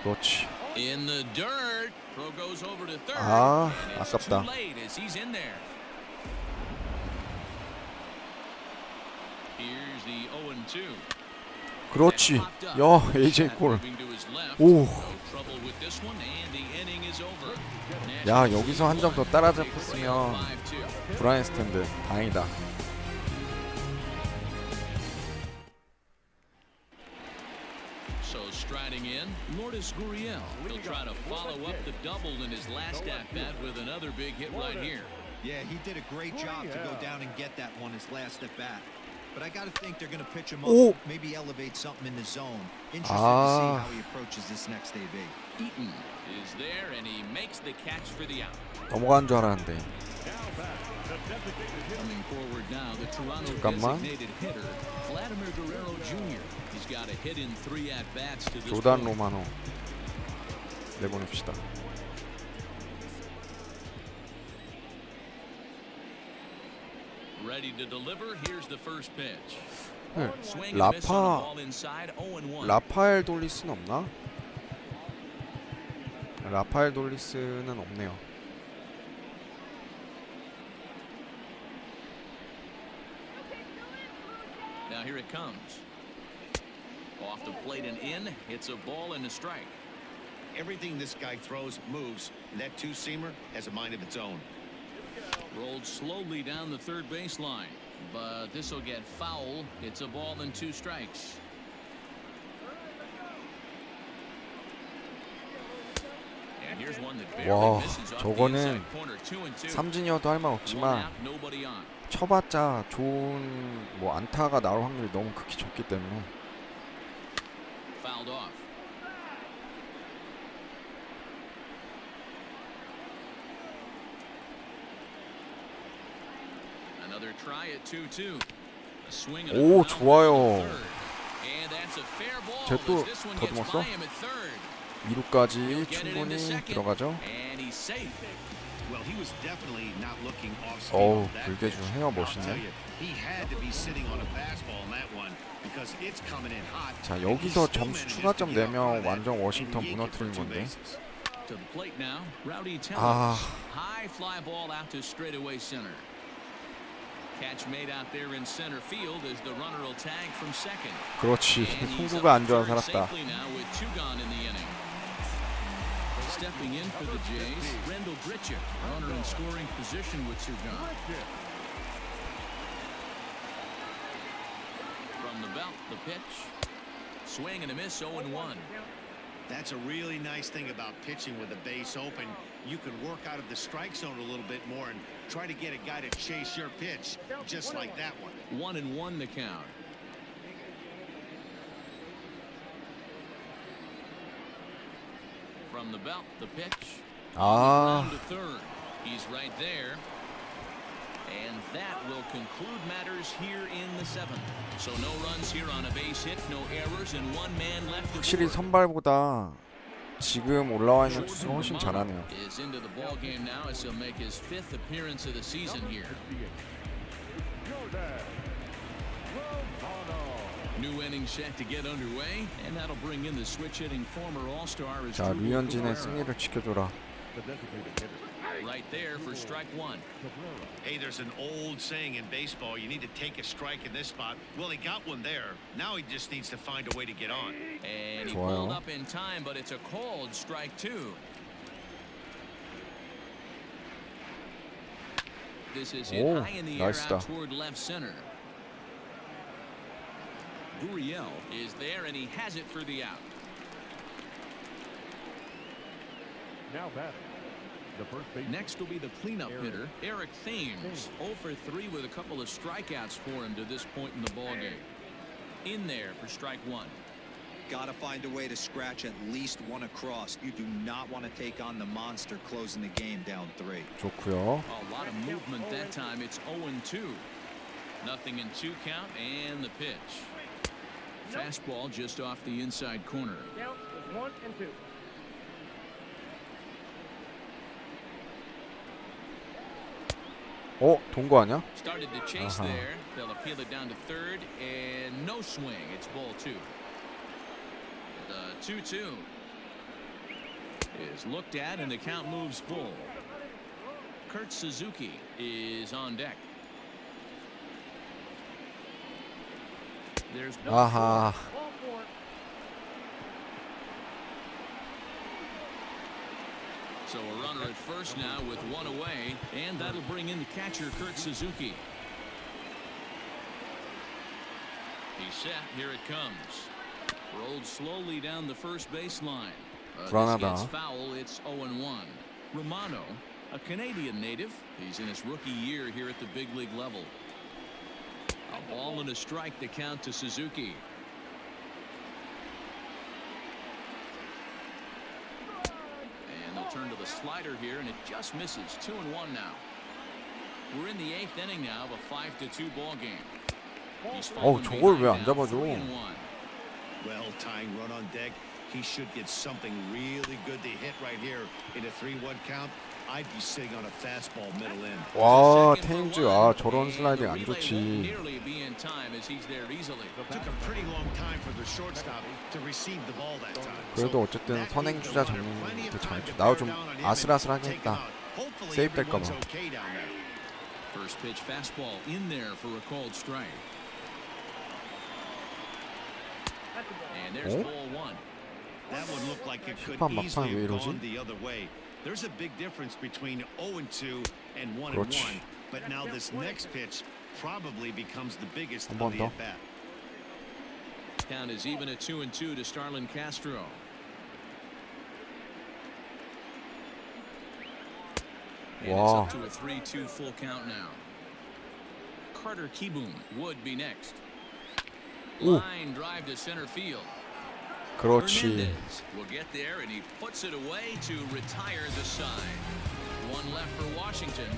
[SPEAKER 1] 그렇지.
[SPEAKER 2] In the dirt. Throw goes over to third.
[SPEAKER 1] 아,
[SPEAKER 2] and it's
[SPEAKER 1] 아깝다.
[SPEAKER 2] too late as he's in there. Here's the 0-2.
[SPEAKER 1] 그렇지. 야, AJ 콜. 오. 야, 여기서 한 점 더 따라잡혔으면 불안했을 텐데 다행이다.
[SPEAKER 2] So striding in, Lourdes Gurriel. He'll try to follow up the double in his last at-bat with another big hit right here.
[SPEAKER 3] Yeah, he did a great job to go down and get that one his last at-bat. But I got to think they're going to pitch him up, maybe elevate something in the zone. Interested to see how he approaches this next AB.
[SPEAKER 2] Eaton is there, and he makes the catch for the out.
[SPEAKER 1] 넘어간 줄 알았는데.
[SPEAKER 2] Coming forward now, the Toronto
[SPEAKER 1] 잠깐만.
[SPEAKER 2] designated hitter, Vladimir Guerrero Jr. He's got a hit in 3 at-bats to this
[SPEAKER 1] 조단
[SPEAKER 2] point.
[SPEAKER 1] 로마노 내보냅시다.
[SPEAKER 2] Ready to deliver. Here's the first pitch.
[SPEAKER 1] 네.
[SPEAKER 2] Swing and miss on the
[SPEAKER 1] 라파
[SPEAKER 2] ball inside 0-1.
[SPEAKER 1] 라파엘 돌리스는 없나? 라파엘 돌리스는 없네요.
[SPEAKER 2] Now here it comes. Off the plate and in. It's a ball and a strike.
[SPEAKER 4] Everything this guy throws moves. And that two-seamer has a mind of its own.
[SPEAKER 2] Rolled slowly down the third baseline, but this will get foul. It's a ball and 2 strikes. And here's one that barely
[SPEAKER 1] 와,
[SPEAKER 2] misses off the
[SPEAKER 1] 저거는
[SPEAKER 2] inside corner. 2-2.
[SPEAKER 1] 삼진이어도 할 말
[SPEAKER 2] One
[SPEAKER 1] 없지만
[SPEAKER 2] out, nobody on.
[SPEAKER 1] 쳐봤자 좋은 뭐 안타가 나올 확률이 너무 극히 적기 때문에.
[SPEAKER 2] Fouled off. Another try at 2-2. A swing and a
[SPEAKER 1] 오,
[SPEAKER 2] foul
[SPEAKER 1] 좋아요.
[SPEAKER 2] to third. And that's
[SPEAKER 1] 쟤 또 더듬었어? 2루까지 충분히 들어가죠. 어우, 불개주 헤어 멋있네. 자, 여기서 점수 추가점 내면 완전 워싱턴 무너뜨린 건데. 아, 그렇지. 송구가 안 좋아 살았다.
[SPEAKER 2] Stepping in for the Jays, Rendell Britchett, runner in scoring position with two gone. From the belt, the pitch, swing and a miss, 0-1.
[SPEAKER 4] That's a really nice thing about pitching with the base open. You can work out of the strike zone a little bit more and try to get a guy to chase your pitch, just like that one.
[SPEAKER 2] 1-1 the count. From the belt, the pitch. Down to third. He's right there. And that will conclude matters here in the seventh. So no runs here on a base hit, no errors, and one man left.
[SPEAKER 1] 확실히 선발보다 지금 올라와 있는 투수가 훨씬 잘하네요.
[SPEAKER 2] Is into the ball game now as he'll make his fifth appearance of the season here. New inning set to get underway, and that'll bring in the switch-hitting former All-Star.
[SPEAKER 1] 자, 류현진의 승리를 지켜줘라.
[SPEAKER 2] Right there for strike one.
[SPEAKER 4] Hey, there's an old saying in baseball, you need to take a strike in this spot. Well, he got one there. Now he just needs to find a way to get on.
[SPEAKER 2] And he pulled up in time, but it's a called strike two. This is hit high in the air out toward left center. Gurriel is there, and he has it for the out.
[SPEAKER 6] Now batting. The first base.
[SPEAKER 2] Next will be the cleanup hitter, Eric Thames. 0 for 3 with a couple of strikeouts for him to this point in the ballgame. In there for strike one.
[SPEAKER 3] Got to find a way to scratch at least one across. You do not want to take on the monster closing the game down 3.
[SPEAKER 1] 좋고요.
[SPEAKER 2] A lot of movement that time. It's 0-2. Nothing in 2 count, and the pitch. Fastball just off the inside corner.
[SPEAKER 6] Count is 1-2.
[SPEAKER 1] 동거 아니야?
[SPEAKER 2] Started to chase there. They'll appeal it down to third, and no swing. It's ball 2. The 2-2 is looked at, and the count moves full. Kurt Suzuki is on deck. There's
[SPEAKER 1] 아하.
[SPEAKER 6] Ball 4.
[SPEAKER 2] So a runner at first now with one away, and that'll bring in the catcher, Kurt Suzuki. He's set. Here it comes. Rolled slowly down the first baseline. This gets foul. It's 0-1. Romano, a Canadian native. He's in his rookie year here at the big league level. A ball and a strike to count to Suzuki. And they'll turn to the slider here, and it just misses. 2-1 now. We're in the 8th inning now of a 5-2 ball game.
[SPEAKER 1] 저걸 왜 안 잡아줘?
[SPEAKER 4] Well, tying run on deck. He should get something really good to hit right here in a 3-1 count. I'd be sitting on a fastball middle in.
[SPEAKER 1] 와, 테임즈 저런 슬라이딩 안 좋지. 그래도 어쨌든 선행 주자 잡는 게 잘. 나도 좀 아슬아슬하게 했다. 세이브 될까 봐.
[SPEAKER 2] First pitch fastball in there for a called strike. And there's ball 1.
[SPEAKER 4] That would look like it could
[SPEAKER 1] 막판
[SPEAKER 4] easily
[SPEAKER 1] 왜
[SPEAKER 4] have
[SPEAKER 1] 이러지?
[SPEAKER 4] gone the other way. There's a big difference between 0-2 and 1-1. But now this next pitch probably becomes the biggest of the at-bat.
[SPEAKER 2] Count is even at 2-2 to Starlin Castro. And it's up to a 3-2 full count now. Carter Kieboom would be next. Line drive to center field.
[SPEAKER 1] 그렇지.
[SPEAKER 2] Will get there, and he puts it away to retire the side. One left for Washington,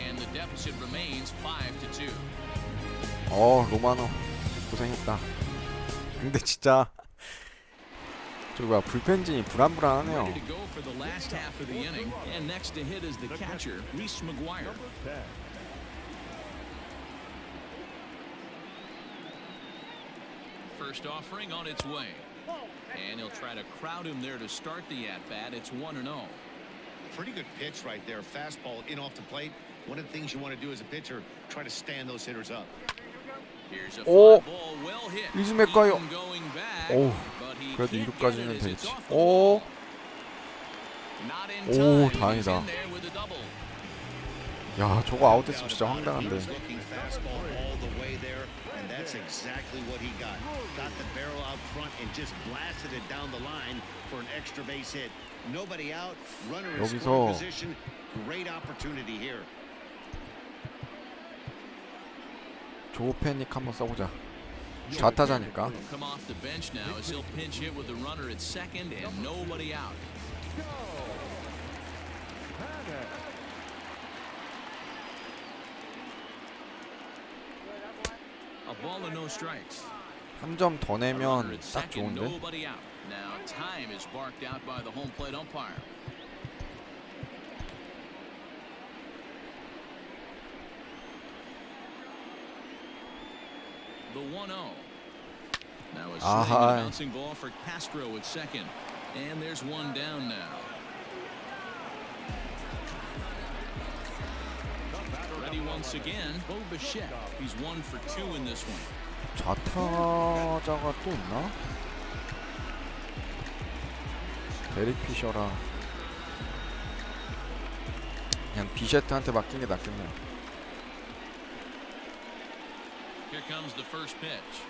[SPEAKER 2] and the deficit remains 5-2.
[SPEAKER 1] 로마노 고생했다. 근데 진짜 저 뭐야 불펜진이 불안불안하네요.
[SPEAKER 2] Ready to go for the last half of the inning, and next to hit is the catcher, Reese McGuire.
[SPEAKER 6] Number 10.
[SPEAKER 2] First offering on its way, and he'll try to crowd him there to start the at-bat. It's 1-0.
[SPEAKER 4] Pretty good pitch right there. Fastball in off the plate. One of the things you want to do as a pitcher, try to stand those hitters up.
[SPEAKER 2] Here's a
[SPEAKER 1] 오,
[SPEAKER 2] fly ball, well hit.
[SPEAKER 1] 리즈 맥가이어.
[SPEAKER 2] Eaton going back,
[SPEAKER 1] 오,
[SPEAKER 2] but he
[SPEAKER 1] 그래도
[SPEAKER 2] can't
[SPEAKER 1] 2루까지는
[SPEAKER 2] get it as it's
[SPEAKER 1] 되지.
[SPEAKER 2] off the
[SPEAKER 1] 오,
[SPEAKER 2] wall. Not in
[SPEAKER 1] 오,
[SPEAKER 2] time. He's
[SPEAKER 1] 다행이다.
[SPEAKER 2] in there with a double.
[SPEAKER 1] 야, 저거 아웃됐으면 진짜 황당한데.
[SPEAKER 4] Looking fastball all the way there, and that's exactly what he got. Got the barrel out front and just blasted it down the line for an extra base hit. Nobody out, runner in scoring
[SPEAKER 1] 여기서
[SPEAKER 4] position. Great opportunity here.
[SPEAKER 1] 조 패닉 한번 써보자. 좌타자니까.
[SPEAKER 2] He'll come off the bench now as he'll pinch hit with the runner at second and nobody out. A ball and no strikes.
[SPEAKER 1] 한 점 더
[SPEAKER 2] Runner
[SPEAKER 1] 내면
[SPEAKER 2] at
[SPEAKER 1] 딱
[SPEAKER 2] second,
[SPEAKER 1] 좋은데.
[SPEAKER 2] nobody out. Now time is barked out by the home plate umpire. The 1-0. Now a swing and
[SPEAKER 1] 아하.
[SPEAKER 2] bouncing ball for Castro at second. And there's one down now. Ready once again, Bo Bichette. He's 1 for 2 in this one.
[SPEAKER 1] 좌타자가 또 있나? 데릭 피셔라. 그냥 비셰트한테 맡긴 게 낫겠네요.
[SPEAKER 2] Here comes the first pitch.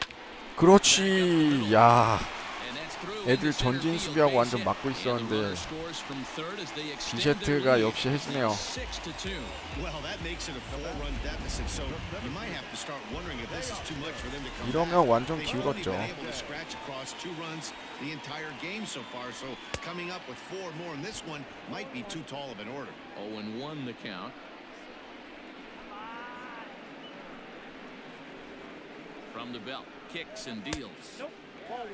[SPEAKER 1] 그렇지. 야,
[SPEAKER 2] And that's through
[SPEAKER 1] 애들
[SPEAKER 2] into center
[SPEAKER 1] 전진
[SPEAKER 2] field,
[SPEAKER 1] 수비하고
[SPEAKER 2] base
[SPEAKER 1] 완전
[SPEAKER 2] hit.
[SPEAKER 1] 막고
[SPEAKER 2] And the runner
[SPEAKER 1] 있었는데
[SPEAKER 2] scores from third as they extend
[SPEAKER 1] 비셰트가
[SPEAKER 2] their lead.
[SPEAKER 1] 역시 해주네요.
[SPEAKER 2] 6-2.
[SPEAKER 4] Well, that makes it a 4-run deficit, so you might have to start wondering if this is too much for them to come
[SPEAKER 1] 이러면
[SPEAKER 4] back.
[SPEAKER 1] 완전
[SPEAKER 4] They've only
[SPEAKER 1] 기울었죠.
[SPEAKER 4] been able to scratch across 2 runs the entire game so far, so coming up with 4 more in this one might be too tall of an order.
[SPEAKER 2] 0-1 the count. From the belt, kicks and deals.
[SPEAKER 6] Nope. Ball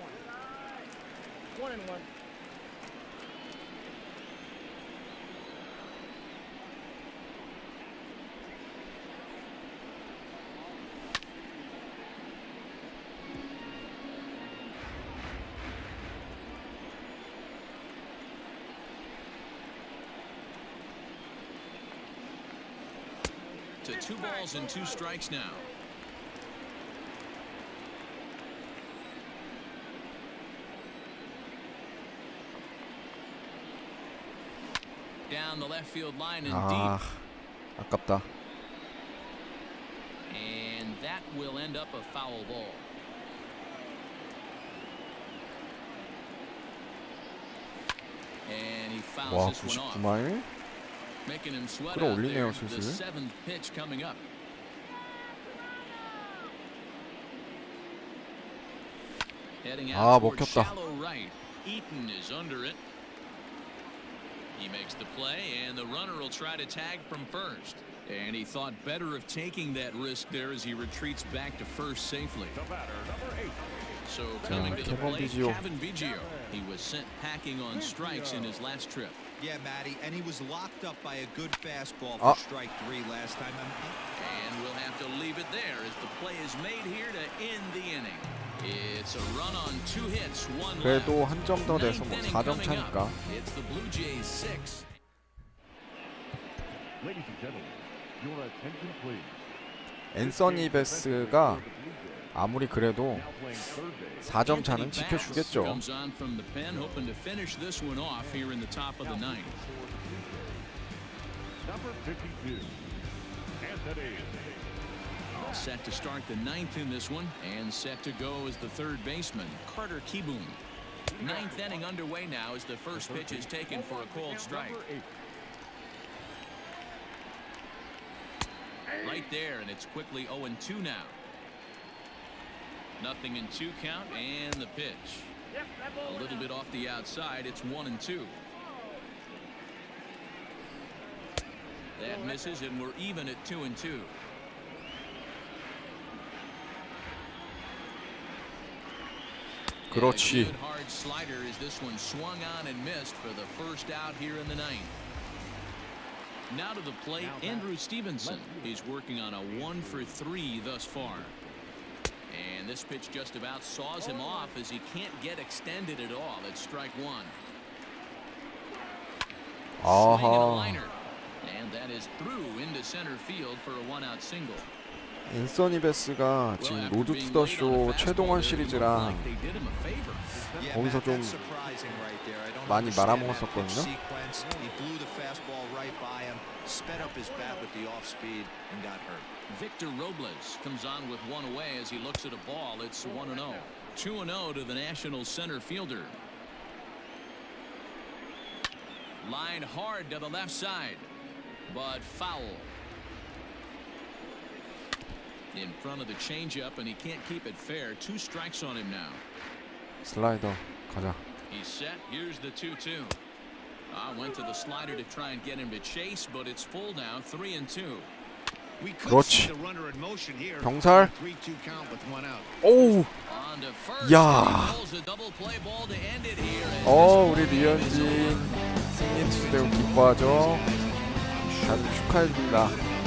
[SPEAKER 6] 1. 1-1.
[SPEAKER 2] To 2 balls and 2 strikes now. Down the left field line and
[SPEAKER 1] 아,
[SPEAKER 2] deep.
[SPEAKER 1] 아깝다.
[SPEAKER 2] And that will end up a foul ball. And he fouls
[SPEAKER 1] 와,
[SPEAKER 2] this one off.
[SPEAKER 1] 99마일?
[SPEAKER 2] Making him sweat out
[SPEAKER 1] 끌어올리네요,
[SPEAKER 2] there. The
[SPEAKER 1] 슬슬.
[SPEAKER 2] 7th pitch coming up. Heading
[SPEAKER 1] 아,
[SPEAKER 2] out toward
[SPEAKER 1] 먹혔다.
[SPEAKER 2] shallow right. Eaton is under it. He makes the play, and the runner will try to tag from first. And he thought better of taking that risk there as he retreats back to first safely.
[SPEAKER 6] The batter, number 8.
[SPEAKER 2] So coming to the
[SPEAKER 1] Kevin
[SPEAKER 2] plate,
[SPEAKER 1] Biggio.
[SPEAKER 2] Kevin Biggio. He was sent packing on strikes in his last trip.
[SPEAKER 3] Yeah, Matty, and he was locked up by a good fastball
[SPEAKER 1] Ah.
[SPEAKER 3] for strike 3 last time.
[SPEAKER 2] And we'll have to leave it there as the play is made here to end the inning. It's a run on 2 hits, 1 left.
[SPEAKER 1] 그래도 한 점 더 돼서 뭐
[SPEAKER 2] Ninth inning
[SPEAKER 1] 4점
[SPEAKER 2] coming up.
[SPEAKER 1] 차니까.
[SPEAKER 2] It's the Blue Jays 6.
[SPEAKER 6] Ladies and gentlemen, your attention please.
[SPEAKER 1] 앤서니 베스가 아무리 그래도
[SPEAKER 6] Now playing third base.
[SPEAKER 1] 4점 차는
[SPEAKER 2] Anthony
[SPEAKER 1] 지켜주겠죠.
[SPEAKER 2] Bass comes on from the pen, hoping to finish this one off here in the top of the ninth.
[SPEAKER 6] Number 52. Anthony.
[SPEAKER 2] All set to start the ninth in this one, and set to go is the third baseman, Carter Kieboom. Ninth inning underway now as the first pitch is taken for a cold strike.
[SPEAKER 6] Number 8.
[SPEAKER 2] Right there, and it's quickly 0-2 now. Nothing in 2 count, and the pitch. A little bit off the outside, it's 1-2. That misses, and we're even at 2-2.
[SPEAKER 1] 그렇지.
[SPEAKER 2] Good hard slider as this one swung on and missed for the first out here in the ninth. Now to the plate, Andrew Stevenson. He's working on a 1-for-3 thus far. And this pitch just about saws him off as he can't get extended at all. It's strike one. Swing and a liner. And that is through into center field for a one-out single.
[SPEAKER 1] 앤서니 베스가 지금 로드 투 더 쇼 최동원 시리즈랑 거기서 좀 많이 말아먹었었거든요.
[SPEAKER 2] Victor Robles comes on with one away as he looks at a ball. It's 1-0. 2-0 to the Nationals center fielder. Line hard to the left side, but foul. In front of the changeup, and he can't keep it fair. 2 strikes on him now.
[SPEAKER 1] 슬라이더 가자.
[SPEAKER 2] He's set. Here's the 2-2. Went to the slider to try and get him to chase, but it's full now. 3-2.
[SPEAKER 1] 그렇지. 병살. 오우. 야. 우리 류현진 승리 투수 되고 기뻐하죠. 아주 축하해줍니다.